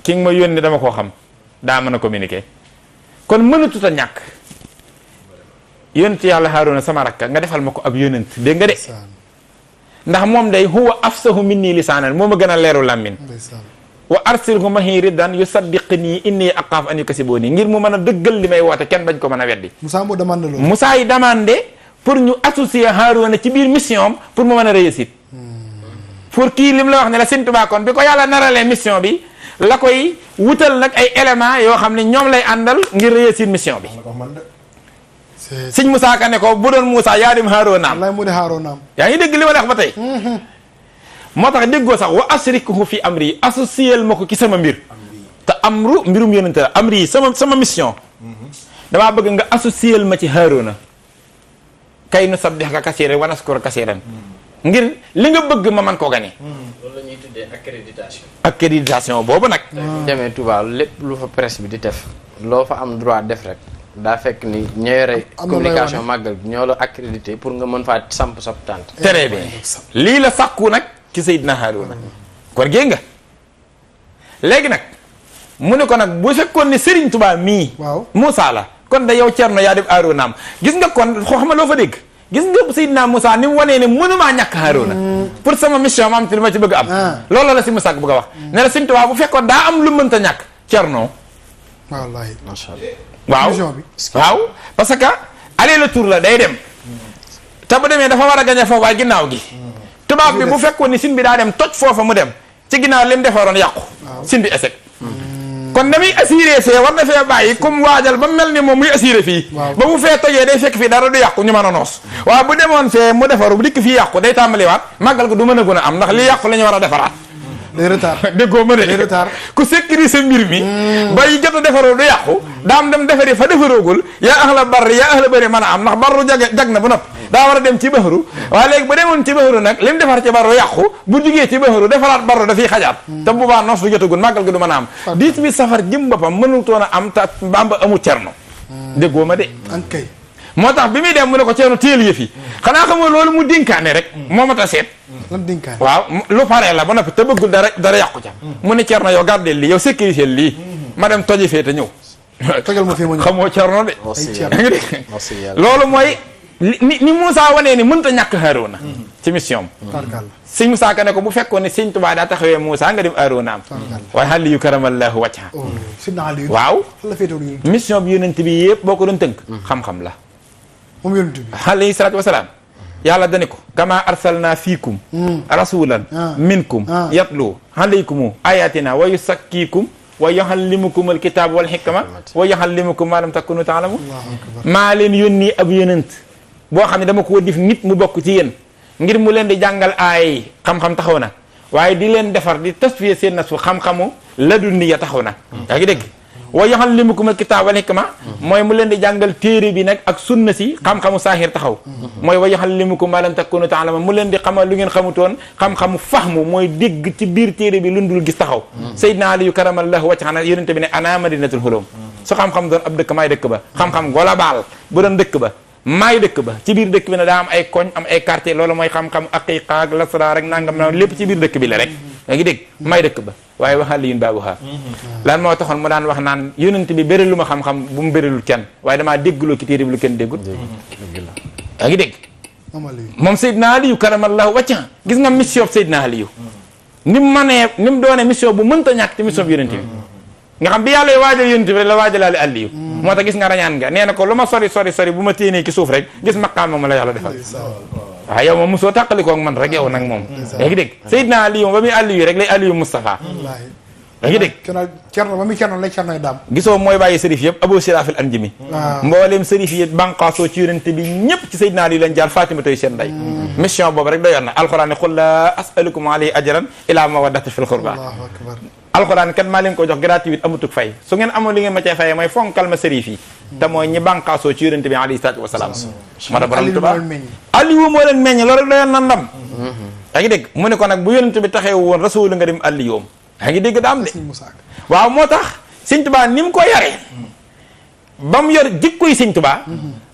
ki nga ma yónni dama koo xam daa mën a communiquer kon mënatut a ñàkk yónent yàlla Haaruna sama rakka nga defal ma ko ab yónent dégg nga de ndax moom day huwa afsahu minni lisaanan moo ma gën a leeru làmmiñ wa arsilhu mahi riddan yusaddiqni inni aqaaf an yukasibooni ngir mu mën a dëggal li may woote kenn bañ ko mën a weddi. Moussa moo demandé loolu. Moussa yi demandé pour ñu associer Haaruna ci biir mission am pour mu mën a réussir. pour kii lim la wax ne la Sëñ Tuubaa kon bi ko yàlla naralee mission bi la koy wutal nag ay éléments yoo xam ne ñoom lay àndal ngir réussir mission bi. Sëñ Moussa Ka ne ko bu doon Moussa yaa dem Haarunaam. wallaay mu ne Haarunaam. yaa ngi dégg li ma la wax ba tey. moo tax déggoo sax wa asrikuhu fi amri associel ma ko ci sama mbir te amru mbirum yonente la amri sama mission damaa bëgg nga associel ma ci Haaruna kay nu sabbihaka kasiiran wa naskuruka kasiiran ngir li nga bëgg ma man koo gane loolu la ñuy tuddee accréditation boobu nag demee Touba lépp lu fa presse bi di def loo fa am droit def rek daa fekk ni ñoo yore communication màggal bi ñoo la accrédité pour nga mën faa samp sa tànt très bien lii la sàkku nag ci Seydina Haaruna kon géej nga léegi nag mu ne ko nag bu fekkoon ne Serigne Touba mii Moussa la kon da yow Cerno yaa def Haarunaam gis nga kon xam loo fa dégg gis nga Seydina Moussa ni mu wanee ne mënumaa ñàkk Haaruna pour sama mission ma am te li ma ci bëgg am loolu la si Moussa bëgg a wax ne la Serigne Touba bu fekkoon daa am lu mënta ñàkk Cerno wallaahi macha Allah waaw parce que aller retour la day dem te bu demee dafa war a gañe foofu waaye ginnaaw gi tubaab bi bu fekkoon ni sin bi daa dem toj foofa mu dem ci ginnaaw li mu defaroon yàqu sin bi échec kon na muy assuré fee war na fee bàyyi comme waajal ba mel ni moom muy assuré fii ba mu fee tojee day fekk fii dara du yàqu ñu mën a noos waaw bu demoon fee mu defaru bu dikk fii yàqu day tàmbaliwaat màggal ko du mën a gën a am ndax li yàqu la ñu war a defaraat day retard déggoo ma de ku sécuriser mbir mi bay jot a defaroo du yàqu daam dem defari fa defaroogul yaa ahla barri yaa ahla bëri mën a am ndax barru jag na ba noppi daa war a dem ci baxaru waaye léegi bu demoon ci baxaru nag li mu defar ci barru yàqu bu jugee ci baxaru defaraat barru dafiy xajaat te bu baax noos du jotagul màggal gi du mën a am 18 safar jëm boppam mënutoon a am te Bamba amul Cerno déggoo ma de ankay moo tax bi muy dem mu ne ko Cerno téel yëf yi xanaa xamoo loolu mu dénkaane rek moo mat a seet lan dénkaane waaw lu pare la ba noppi te bëggul dara yàqu ca mu ne Cerno yow gardeel lii yow sécurité lii ma dem toji fee te ñëw tojal ma fii ma ñëw xamoo Cerno de ngi dégg loolu mooy ni Moussa wanee ni mënta ñàkk Haaruna ci mission sëñ Moussa Ka ne ko bu fekkoon ne sëñ Tuubaa daa taxawee Moussa nga dem Haaruna am waaye xal yu karamallahu wacca waaw mission bi yonent bi yëpp boo ko doon tënk xam-xam la moom yonent bi alayhi salaatu wasalaam yàlla dani ko kama arsalna fiikum rasulan minkum yatlu alaykum ayatina wa yusakkikum wa yuallimukum alkitab wal hikma wa yuallimukum ma lam takunu taalamun maa leen yónni ab yonent boo xam ne dama ko def nit mu bokk ci yéen ngir mu leen di jàngal aay xam-xam taxaw na waaye di leen defar di tasfiya seen nasu xam-xamu ladunniya taxaw na yaa ngi dégg wa yuallimukum alkitab wal hikma mooy mu leen di jàngal téere bi nag ak sunna si xam-xamu saahir taxaw mooy wa yuallimukum ma lam takunu taalamun mu leen di xamal lu ngeen xamutoon xam-xamu fahmu mooy dégg ci biir téere bi lu dul gis taxaw Seydina Aliyu karamallahu wajhahu yonente bi ne ana madinatul hulum su xam-xam doon ab dëkk maay dëkk ba xam-xam global bu doon dëkk ba maay dëkk ba ci biir dëkk bi ne daa am ay koñ am ay quartier loolu mooy xam-xam aqiqa ak lasra rek nangam na lépp ci biir dëkk bi la rek yaa ngi dégg may dëkk ba waaye waxal yun baabuha lan moo taxoon mu daan wax naan yonent bi bérélu ma xam-xam bu mu bérélul kenn waaye damaa déggloo ci téere bi lu kenn déggul yaa ngi dégg moom Seydina Aliyu karamallahu wacca gis nga mission Seydina Aliyu ni mu manee ni mu doone mission bu mënta ñàkk ci mission bi yonent bi nga xam bi yàlla waajal yonent bi la waajalaale Aliyu moo tax gis nga rañaan nga nee na ko lu ma sori bu ma téenee ci suuf rek gis maqaam ma la yàlla defal waaw yow moom mosoo tàqalikoo ak man rek yow nag moom yaa ngi dégg Seydina Aliyu ba muy Aliyu rek lay Aliyu Moustapha yaa ngi dégg cerno ba muy cerno lay cernoy daam gisoo mooy bàyyi sërif yëpp Abu Sirafil Anjimi mbooleem sërif yi banqaasoo ci yonent bi ñëpp ci Seydina Aliyu lañ jaar Fatima toy seen nday mission boobu rek doyoon na alxuraan ne qul laa as'alukum alayhi ajran ilaa mawaddata fil qurba alxuraan kat maa leen ko jox gratuit amutuk fay su ngeen amoon li ngeen ma cee fayee mooy fonkal ma sërif yi te mooy ñi banqaasoo ci yonent bi alayhi salaatu wasalaam moo tax borom Tuubaa Aliyu moo leen meññ loolu rek doyoon na ndam yaa ngi dégg mu ne ko nag bu yonent bi taxee woon rasul nga dem Aliyoom yaa ngi dégg daam de waaw moo tax Sëñ Tuubaa ni mu ko yaree ba mu yor jikkoy Sëñ Tuubaa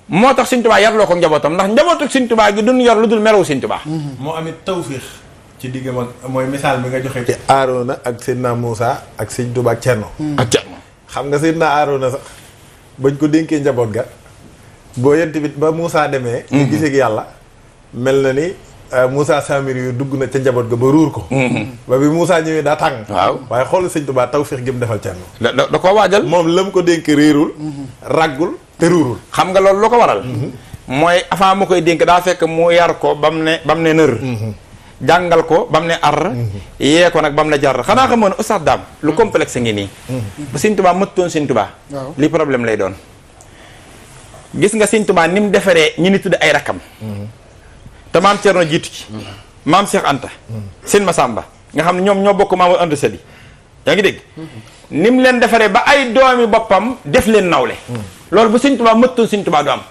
moo tax Sëñ Tuubaa yarloo ko njabootam ndax njabootu Sëñ Tuubaa gi duñ yor lu dul merew Sëñ Tuubaa moo amit tawfiix ci diggam ak mooy misaal bi nga joxe ci Aarona ak Seydina Moussa ak Sëñ Tuubaa ak Cerno xam nga Seydina Aarona sax bañ ko dénkee njaboot ga boo yent bi ba Moussa demee ñu gisee ak yàlla mel na ni Moussa Samir yu dugg na ca njaboot ga ba ruur ko ba bi Moussa ñëwee daa tàng waaw waaye xool Sëñ Tuubaa tawfiix gi mu defal Cerno da ko waajal moom la mu ko dénk réerul raggul te ruurul xam nga loolu lu ko waral mooy avant mu koy dénk daa fekk mu yar ko bam ne nër jàngal ko bam ne ar yee ko nag bam ne jar xanaa xamoon ne Oustaz Dame lu complexe ngi nii bu Sëñ Tuubaa mëttoon Sëñ Tuubaa li problème lay doon gis nga Sëñ Tuubaa ni mu defaree ñi ni tudd ay rakkam te maam Cerno jiitu ci maam Cheikh Anta Sëñ Masamba nga xam ne ñoom ñoo bokk maam Anta Sali yaa ngi dégg ni mu leen defaree ba ay doomi boppam def leen nawle loolu bu Sëñ Tuubaa mëttoon Sëñ Tuubaa du am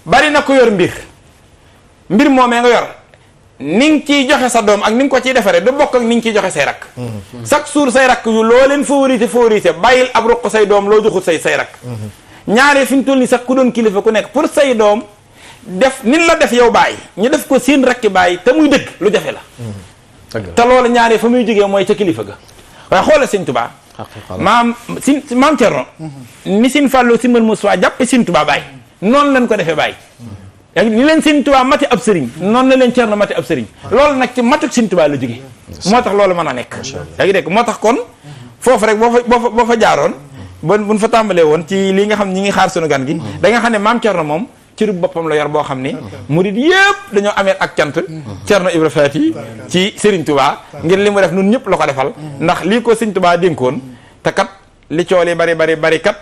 bari na ko yor mbir moomee nga yor ni nga ciy joxe sa doom ak ni nga ko ciy defaree du bokk ak ni nga ciy joxe say rakk chaque jour say rakk yu loo leen favoriser bàyyil ab ruq say doom loo joxut say rakk ñaaree fi ñu toll nii sax ku doon kilifa ku nekk pour say doom def nin la def yow bàyyi ñu def ko seen rakki bàyyi te muy dëgg lu jafe la te loolu ñaaree fa muy jógee mooy ca kilifa ga waaye xoolal Sëñ Tuubaa maam Cerno ni Sëñ Fallu si mën Muusaa jàppe Sëñ Tuubaa bàyyi noonu lañ ko defee bàyyi yaa ngi ni leen Sëñ Tuubaa mati ab sëriñ noonu la leen Cerno mati ab sëriñ loolu nag ci matuk Sëñ Tuubaa la jógee moo tax loolu mën a nekk yaa ngi dégg moo tax kon foofu rek boo fa jaaroon buñ fa tàmbalee woon ci li nga xam ñi ngi xaar sunu gan gi da nga xam ne maam Cerno moom ci rub boppam la yor boo xam ne murid yëpp dañoo amee ak cant Cerno Ibra Faati ci Sëriñ Tuubaa ngir li mu def nun ñëpp la ko defal ndax lii ko Sëñ Tuubaa dénkoon te kat li cool yi bari kat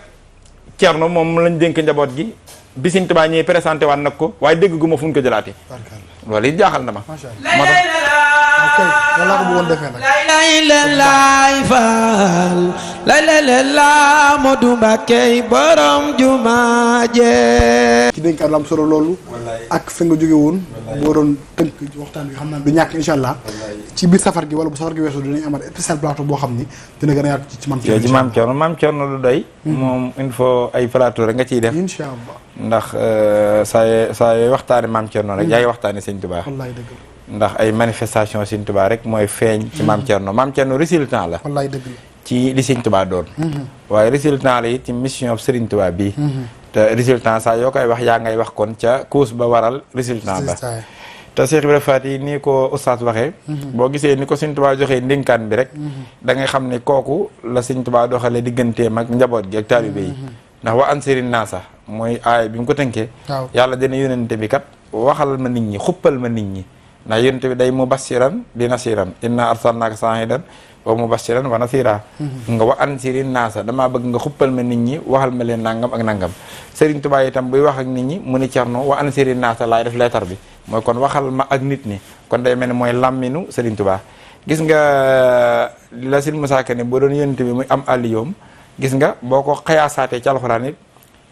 Cerno moom lañ dénk njaboot gi bi Sëñ Tuubaa ñuy présenté waat nag ko waaye dégg gu ma fu ñu ko jëlaatee loolu it jaaxal na ma moo tax ci dénkaat lu am solo loolu ak fi nga jóge woon boo doon tënk waxtaan bi xam naa du ñàkk insha allah ci biir safar gi wala bu safar gi weesu dinañ amat spécial plateau boo xam ni dina gën a yaatu ci maam Cerno maam Cerno lu doy moom il faut ay plateau rek nga ciy def insha allah ndax saa yooy waxtaane maam Cerno rek yaa ngi waxtaane Sëñ Tuubaa wallaay dëgg ndax ay manifestation Sëñ Tuubaa rek mooy feeñ ci maam Cerno résultat la wallaay dëgg la ci li Sëñ Tuubaa doon waaye résultat la it ci mission Sëriñ Tuubaa bii te résultat saa yoo koy wax yaa ngay wax kon ca cause ba waral résultat ba te Cheikh Ibrahima Faty nii ko oustaz waxee boo gisee ni ko Sëñ Tuubaa joxee ndénkaan bi rek da ngay xam ne kooku la Sëñ Tuubaa doxale digganteem ak njaboot gi ak taalibe yi ndax wa ansiri naasa mooy aay bi mu ko tënkee yàlla dina yónente bi kat waxal ma nit ñi xuppal ma nit ñi ndax yónente bi day mubashiran di nasiran inna arsalnaaka shaahidan wa mubashiran wa nasira nga wa ansiri naasa damaa bëgg nga xuppal ma nit ñi waxal ma leen nangam ak nangam Serigne Touba itam buy wax ak nit ñi mu ni Cerno wa ansiri naasa laay def leetar bi mooy kon waxal ma ak nit ñi kon day mel ni mooy làmminu Serigne Touba gis nga la Sëriñ Musaa Ka ne boo doon yónente bi muy am àlliyoom gis nga boo ko xayaasaatee ci alxuraan it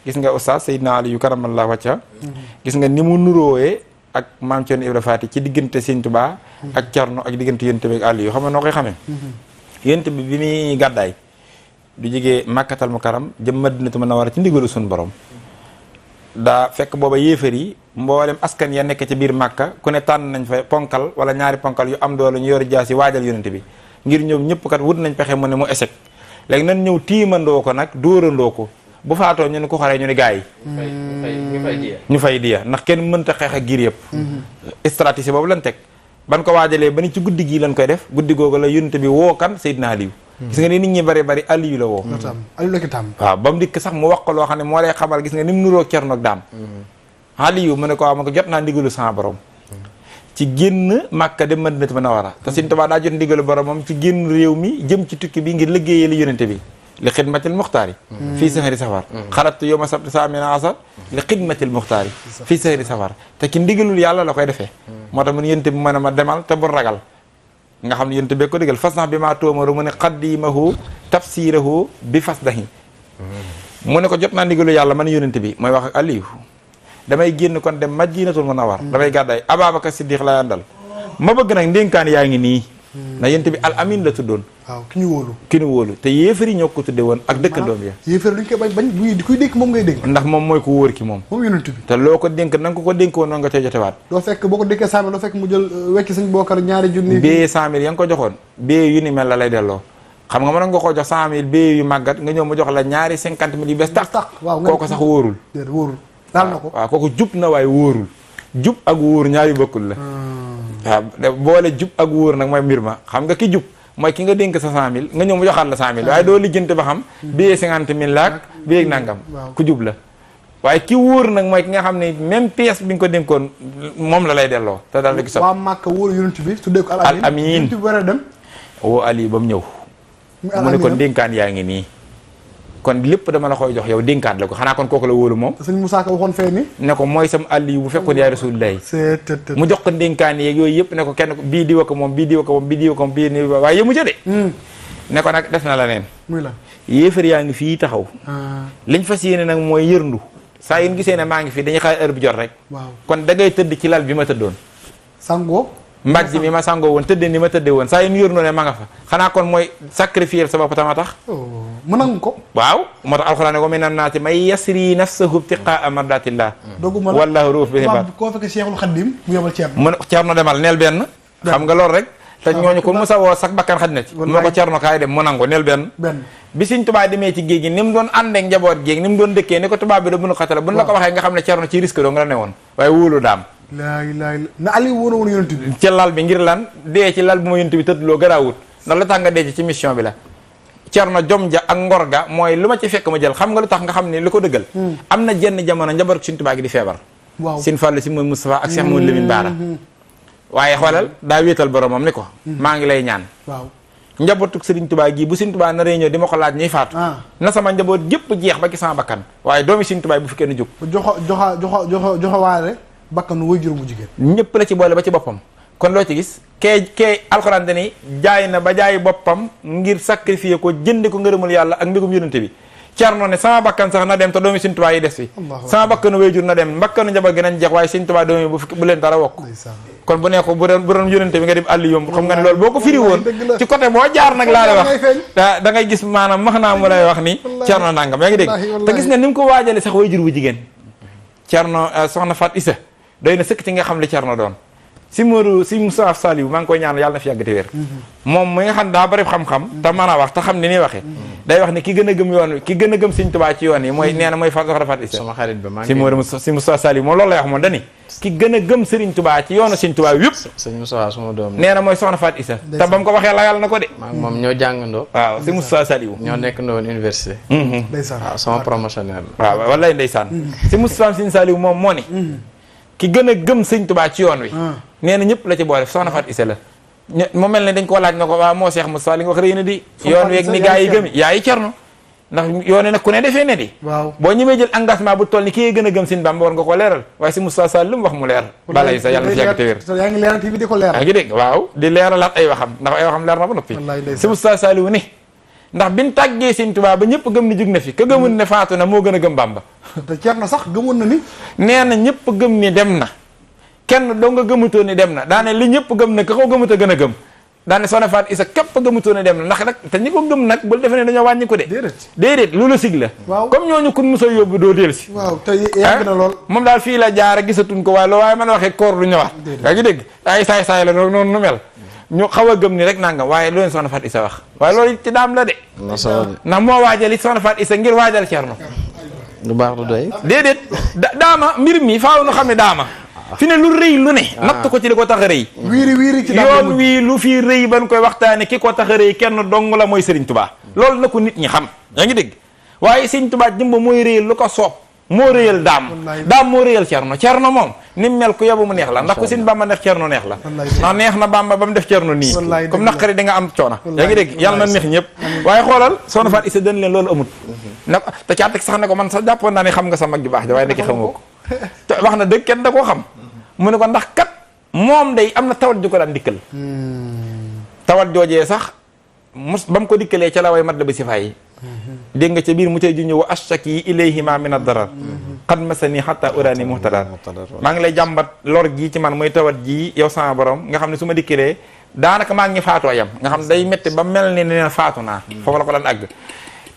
gis nga oustaz Seydina Aliyu karamallahu wacca gis nga ni mu nuróowee ak maam Cerno Ibra Faty ci diggante Sëriñ Tuubaa ak Cerno ak diggante yonent bi ak Aliyu xam nga noo koy xamee yonent bi muy gàddaay du jógee Makkatal Mukarram jëm Madinatu Munawwara ci ndigalu suñu borom daa fekk booba yéefar yi mboolem askan ya nekk ci biir Makka ku ne tànn nañ fa ponkal wala ñaari ponkal yu am doole ñu yor jaasi waajal yonent bi ngir ñoom ñëpp kat wut nañ pexe mu ne mu échec léegi nan ñëw tiimandoo ko nag dóorandoo ko bu faatoo ñu ne ko xaree ñu ne gaa yi ñu fay diya ndax kenn mënta xeex ak giir yëpp stratégie boobu lan teg ban ko waajalee ba ni ci guddi gii lañ koy def guddi googu la yonent bi woo kan Seydina Aliyu gis nga ni nit ñi bari bari Aliyu la woo Aliyu la ki tam waaw ba mu dikk sax mu wax ko loo xam ne moo lay xamal gis nga ni mu nuroo Cerno ak Daam Aliyu mu ne ko waaw ma ko jot naa ndigalu sama borom ci génn Màkka dem Madinatu Munawwara te Sëriñ Tuubaa daa jot ndigalu boromam ci génn réew mi jëm ci tukki bi ngir liggéeyee li yonente bi li xidmatil muxtaari fii sahri safar xaratu yawma sabti saamina asar li xidmatil muxtaari fii sahri safar te ki ndigalul yàlla la koy defee moo tax mu ne yonente bi mën a ma demal te bu ragal nga xam ne yonente bee ko digal fas nax bi maa tóomaru mu ne xaddimahu tafsirahu bi fas dahi mu ne ko jot naa ndigalu yàlla man yonente bi mooy wax ak Aliyu damay génn kon dem Madinatul Munawwara damay gàddaay Ababacar Siddiq lay àndal ma bëgg nag ndénkaan yaa ngi nii na yent bi al amin la tuddoon waaw ki ñu wóolu te yéefar yi ñoo ko tudde woon ak dëkkandoom ya yéefar duñ koy bañ bu kuy dénk moom ngay dénk ndax moom mooy ko wóor ki moom yonent bi te loo ko dénk na nga ko dénk woon noonu nga cay jotewaat doo fekk boo ko dénkee 100 000 doo fekk mu jël wekki sañ bookar ñaari junni bee 100 000 ya nga ko joxoon bee yu ni mel la lay delloo xam nga mën nga koo jox 100 000 bee yu màggat nga ñëw mu jox la ñaari 50 000 yu bees tax kooku sax wóorul daal na ko waaw kooku jub na waaye wóorul jub ak wóor ñaari bokkul la waaw boole jub ak wóor nag mooy mbir ma xam nga ki jub mooy ki nga dénk sa 100 000 nga ñëw mu joxaat la 100 000 waaye doo lijjante ba xam biyee 50 000 laak biyee nangam ku jub la waaye ki wóor nag mooy ki nga xam ne même pièce bi nga ko dénkoon moom la lay delloo te daal la gi sot waa Màkka wóor yonent bi tuddee ko al amin yonent bi war a dem woo Ali ba mu ñëw mu ne kon dénkaan yaa ngi nii kon lépp dama la koy jox yow dénkaat la ko xanaa kon kooku la wóolu moom sëñ Musaa Ka waxoon fee ni ne ko mooy sam Aliyu bu fekkoon yaay Rasulullaay mu jox ko dénkaan yeeg yooyu yëpp ne ko kenn bii diwa ko moom bii diwa ko moom bii diwa ko moom bii ni waaye yëmu ca de ne ko nag def na la neen muy la yéefar yaa ngi fii taxaw liñ fas yéene nag mooy yërndu saa yin gisee ne maa ngi fii dañuy xaar heure bi jot rek waaw kon da ngay tëdd ci lal bi ma tëddoon sangoo mbàjj mi ma sangoo woon tëddee ni ma tëddee woon saa yin yërndoo ne ma nga fa xanaa kon mooy sacrifier sa bopp tama tax mu nangu ko waaw moo tax alxuraan ne ko min annaasi may yasri nafsahu ibtiqaa mardatillah dogguma la wallahu ruuf bi xibaar koo fekkee Seexul Xadiim mu yebal Ceerno mu ne Ceerno demal neel benn xam nga loolu rek te ñooñu ko musa woo sax bakkan xaj na ci moo ko Ceerno kaay dem mu nangu neel benn bi Sëñ Tuubaa demee ci géej gi ni mu doon àndeek njaboot géej ni mu doon dëkkee ni ko tubaab bi da bunu xatala buñ la ko waxee nga xam ne Ceerno ci risque doo nga la ne woon waaye wóolu daam na Aliou woon yonent bi ci lal bi ngir lan dee ci lal bi ma yonent bi tëddloo garaawut ndax la tax nga dee ci mission bi la Cerno jom ja ak ngor ga mooy lu ma ci fekk ma jël xam nga lu tax nga xam ne lu ko dëggal am na jenn jamono njaboot Sëñ Tuubaa gi di feebar Sëñ Fallu si mooy Moustapha ak Cheikh Mouhamadou Lamine Bara waaye xoolal daa wéetal boromam ni ko maa ngi lay ñaan njabootuk Sëriñ Tuubaa gi bu Sëñ Tuubaa na réunion di ma ko laaj ñuy faatu na sama njaboot gépp jeex ba ki sama bakkan waaye doomi Sëñ Tuubaa bu fi kenn jóg joxa waale bakkanu way juróom bu jigéen ñëpp la ci boole ba ci boppam kon loo ci gis kee alxuraan dani jaay na ba jaay boppam ngir sacrifier ko jëndi ko ngërëmul yàlla ak mbégum yonente bi Cerno ne sama bakkan sax na dem te doomi Sëñ Tuubaa yi des fi sama bakkanu way jur na dem bakkanu njaboot gi nañ jeex waaye Sëñ Tuubaa doomi bu leen dara wokk kon bu ne ko bu doon yonente bi nga dem àll yomb xam nga ne loolu boo ko firi woon ci côté boo jaar nag laa lay wax da ngay gis maanaam max naa mu lay wax ni Cerno nangam yaa ngi dégg te gis nga ni mu ko waajale sax way jur bu jigéen Cerno soxna Fat Isa doy na sëkk ci nga xam li Cerno doon si Moustapha Saliou maa ngi koy ñaan yàlla na fi yàgg te wér moom mi nga xam daa bari xam-xam te mën a wax te xam ni ni waxee day wax ni ki gën a gëm yoon wi ki gën a gëm Sëñ Tuubaa ci yoon yi mooy nee na mooy soxna Fatou Issa sama xarit ba si Moustapha Saliou moom loolu lay wax moom dani ki gën a gëm Sëriñ Tuubaa ci yoonu Sëñ Tuubaa yëpp sëñ Moustapha suma doom nee na mooy soxna Fatou Issa te ba mu ko waxee la yàlla na ko de moom ñoo jàngandoo waaw si Moustapha Saliou ñoo nekk ndoon université ndeysaan waaw sama promotionnaire waaw wallaay ndeysaan si Moustapha Sëñ Saliou moom moo ni ki gën a gëm Sëñ Tuubaa ci yoon wi nee na ñëpp la ci boole soxna Fatou Issa la mu mel ne dañ ko laaj na ko waaw moo Cheikh Moustapha li nga wax rëy na di yoon weeg ni gaa yi gëm yaayi cerno ndax yoone nag ku ne defee ne di waaw boo ñemee jël engagement bu toll ni ki gën a gëm Sëñ Bamba war nga ko leeral waaye si Moustapha Sall lu mu wax mu leer balay sa yàlla na fi yàgg te wér yaa ngi leeral bi di ko leeral yaa ngi dégg waaw di leeralaat ay waxam ndax ay waxam leer na ba noppi si Moustapha Sall wu ni ndax biñ tàggee Sëñ Tuubaa ba ñëpp gëm ni jug na fi ka gëmul ne faatu na moo gën a gëm Bamba te cerno sax gëmoon na ni nee na ñëpp gëm ni dem na kenn doo nga gëmutoo ni dem na daane li ñëpp gëm na ka ko gëmut a gën a gëm daane soxna Fatou Issa képp gëmutoo ni dem na ndax nag te ñi ko gëm nag bul defe ne dañoo wàññi ko de déedéet lu la sig la comme ñooñu kun mosoo yóbbu doo del si waaw te yàgg na lool moom daal fii la jaar gisatuñ ko waaye loo waaye mën a waxee koor du ñëwaat yaa ngi dégg ay saay-saay la noonu nu mel ñu xaw a gëm ni rek nangam waaye lu leen soxna Fatou Issa wax waaye loolu ci daam la de ndax moo waajal it soxna Fatou Issa ngir waajal Cerno lu baax lu doy déedéet daama mbir mi faaw nu xam ne daama fi ne lu rëy lu ne natt ko ci li ko tax a rëy wiiri ci yoon wii lu fi rëy ban koy waxtaane ki ko tax a rëy kenn dong la mooy Serigne Touba loolu na ko nit ñi xam yaa ngi dégg waaye Serigne Touba jëmba mooy rëyal lu ko soob moo rëyal daam moo rëyal Cerno moom ni mel ku yobu mu neex la ndax ku Serigne Bamba neex Cerno neex la ndax neex na Bamba ba mu def Cerno nii comme naqari da nga am coona yaa ngi dégg yàlla na neex ñëpp waaye xoolal soxna Fatou Issa dañ leen loolu amut na te caatek sax ne ko man sax jàppoon naa ne xam nga sa mag ju baax ja waaye nekk xamoo ko te wax na dëgg kenn da koo xam mu ne ko ndax kat moom day am na tawat ju ko daan dikkal tawat joojee sax ba mu ko dikkalee ca la way mat la ba si fay dégg nga ca biir mu tey ju ñëw wa ashaki ilayhima min ad-darar qad masani hatta urani muhtadar maa ngi lay jàmbat lor jii ci man mooy tawat jii yow sama borom nga xam ne su ma dikkalee daanaka maa ngi faatoo yam nga xam ne day métti ba mel ne ne faatu naa foofu la ko daan àgg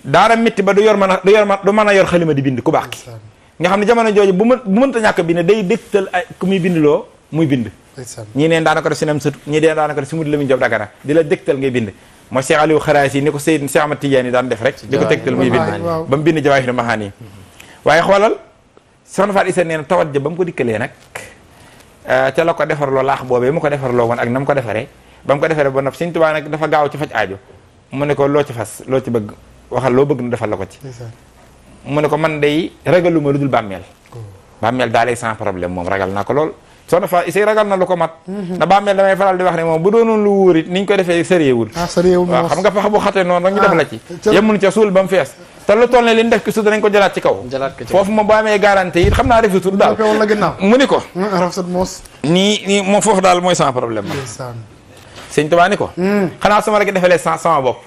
daana métti ba du mën a yor xalima di bind ku baax ki nga xam ne jamono jooju bu mënta ñàkk bind day dégtal ay ku muy bindloo muy bind ñii neen daana ko def si nam sëtu ñii deen daana ko def si mudi la mu job dagana di la dégtal ngay bind mooy Cheikh Aliou Kharaasi ni ko Seydou Cheikh Ahmad Tidiane yi daan def rek di ko tegtal muy bind ba mu bind Jawaahirul Mahaani waaye xoolal soxna Fatou Issa nee na tawat ja ba mu ko dikkalee nag ca la ko defarloo laax boobee mu ko defarloo woon ak na mu ko defaree ba mu ko defaree ba nopp Sëñ Tuubaa nag dafa gaaw ci faj aajo mu ne ko loo ci fas loo ci bëgg waxal loo bëgg nu defal la ko ci mu ne ko man day ragaluma lu dul bàmmeel bàmmeel daalee sans problème moom ragal naa ko lool soxna Fatou Issa ragal na lu ko mat na bàmmeel damay faral di wax ne moom bu doonoon lu wóor it niñ ko defee sëriwul waaw xam nga fax bu xatee noonu rek ñu def la ci yemun ca suul ba mu fees te lu toll ne li ñu def ki suuf danañ ko jëlaat ci kaw foofu moom boo amee garantie it xam naa refitul daal mu ni ko nii moom foofu daal mooy sans problème ma Sëñ Tuubaa ni ko xanaa sama rek defalee sama bopp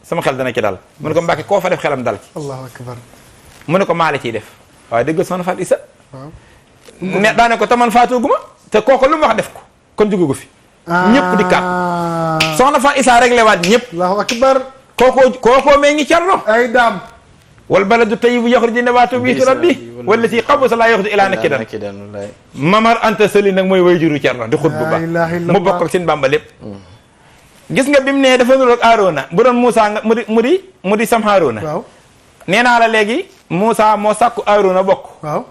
sama xel dana ci dal mu ne ko Mbàkke koo fa def xelam dal ci Allahu akbar mu ne ko maa la ciy def waaye dëgg soxna Fatou Issa ne daane ko taman faatooguma te kooku lu mu wax def ko kon jugu fi ñëpp di kat soxna Fatou Issa réglé waat ñëpp Allahu akbar kookoo mee ngi cerno ay daam wal baladu tayyibu yaxruju nabaatu bi rabbi wala si xabusa laa yaxruju ilaa nakidan Mamar Anta Sali nag mooy way juru cerno di xut bu baax mu bokk ak seen Bàmba lépp gis nga bi mu ne dafa nuroog Aarona bu doon Moussa nga mu di sam Aarona nee naa la léegi Moussa moo sàkku Aarona bokk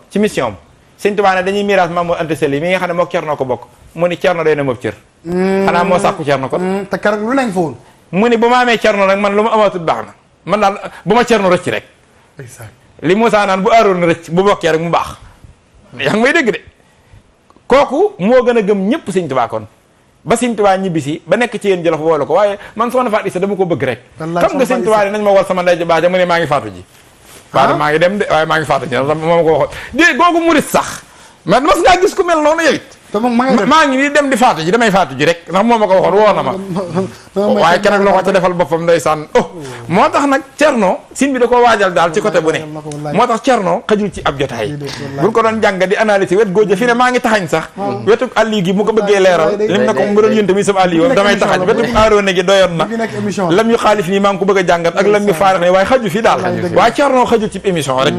ci mission am Sëñ Tuubaa ne dañuy miraas Mamar Anta Sali mi nga xam ne moo cerno ko bokk mu ni cerno doy na moom cër xanaa moo sàkku cerno kon te keroog lu lañ fa woon mu ni bu ma amee cerno nag man lu ma amatul baax na man daal bu ma cerno rëcc rek li Moussa naan bu Aarona rëcc bu bokkee rek mu baax yaa ngi may dégg de kooku moo gën a gëm ñëpp Sëñ Tuubaa kon ba Sëñ Tuubaa ñibbisi ba nekk ci yéen Jolof woolu ko waaye man soxna Fatou Issa dama ko bëgg rek xam nga Sëñ Tuubaa nañ ma wol sama ndey ji baax ja mu ne maa ngi faatu ji waaw maa ngi dem de waaye maa ngi faatu ji moo ma ko waxoon dé googu murit sax man mas ngaa gis ku mel noonu yow it maa ngi nii dem di faatu ji damay faatu ji rek ndax moo ma ko waxoon woo na ma waaye kenn loo ko ca defal boppam ndeysaan moo tax nag cerno sin bi da koo waajal daal ci côté bu ne moo tax cerno xajul ci ab jotaay buñ ko doon jàng di analyser wet góoja fi ne maa ngi taxañ sax wetu àlli gi mu ko bëggee leeral lim ne ko mu doon yënte muy sam àlli yoon damay taxañ wetu Aarona gi doyoon na lam yu xaalif nii maa ngi ko bëgg a jàngat ak lam yu faarax ne waaye xaju fi daal waaye cerno xajul ci émission rek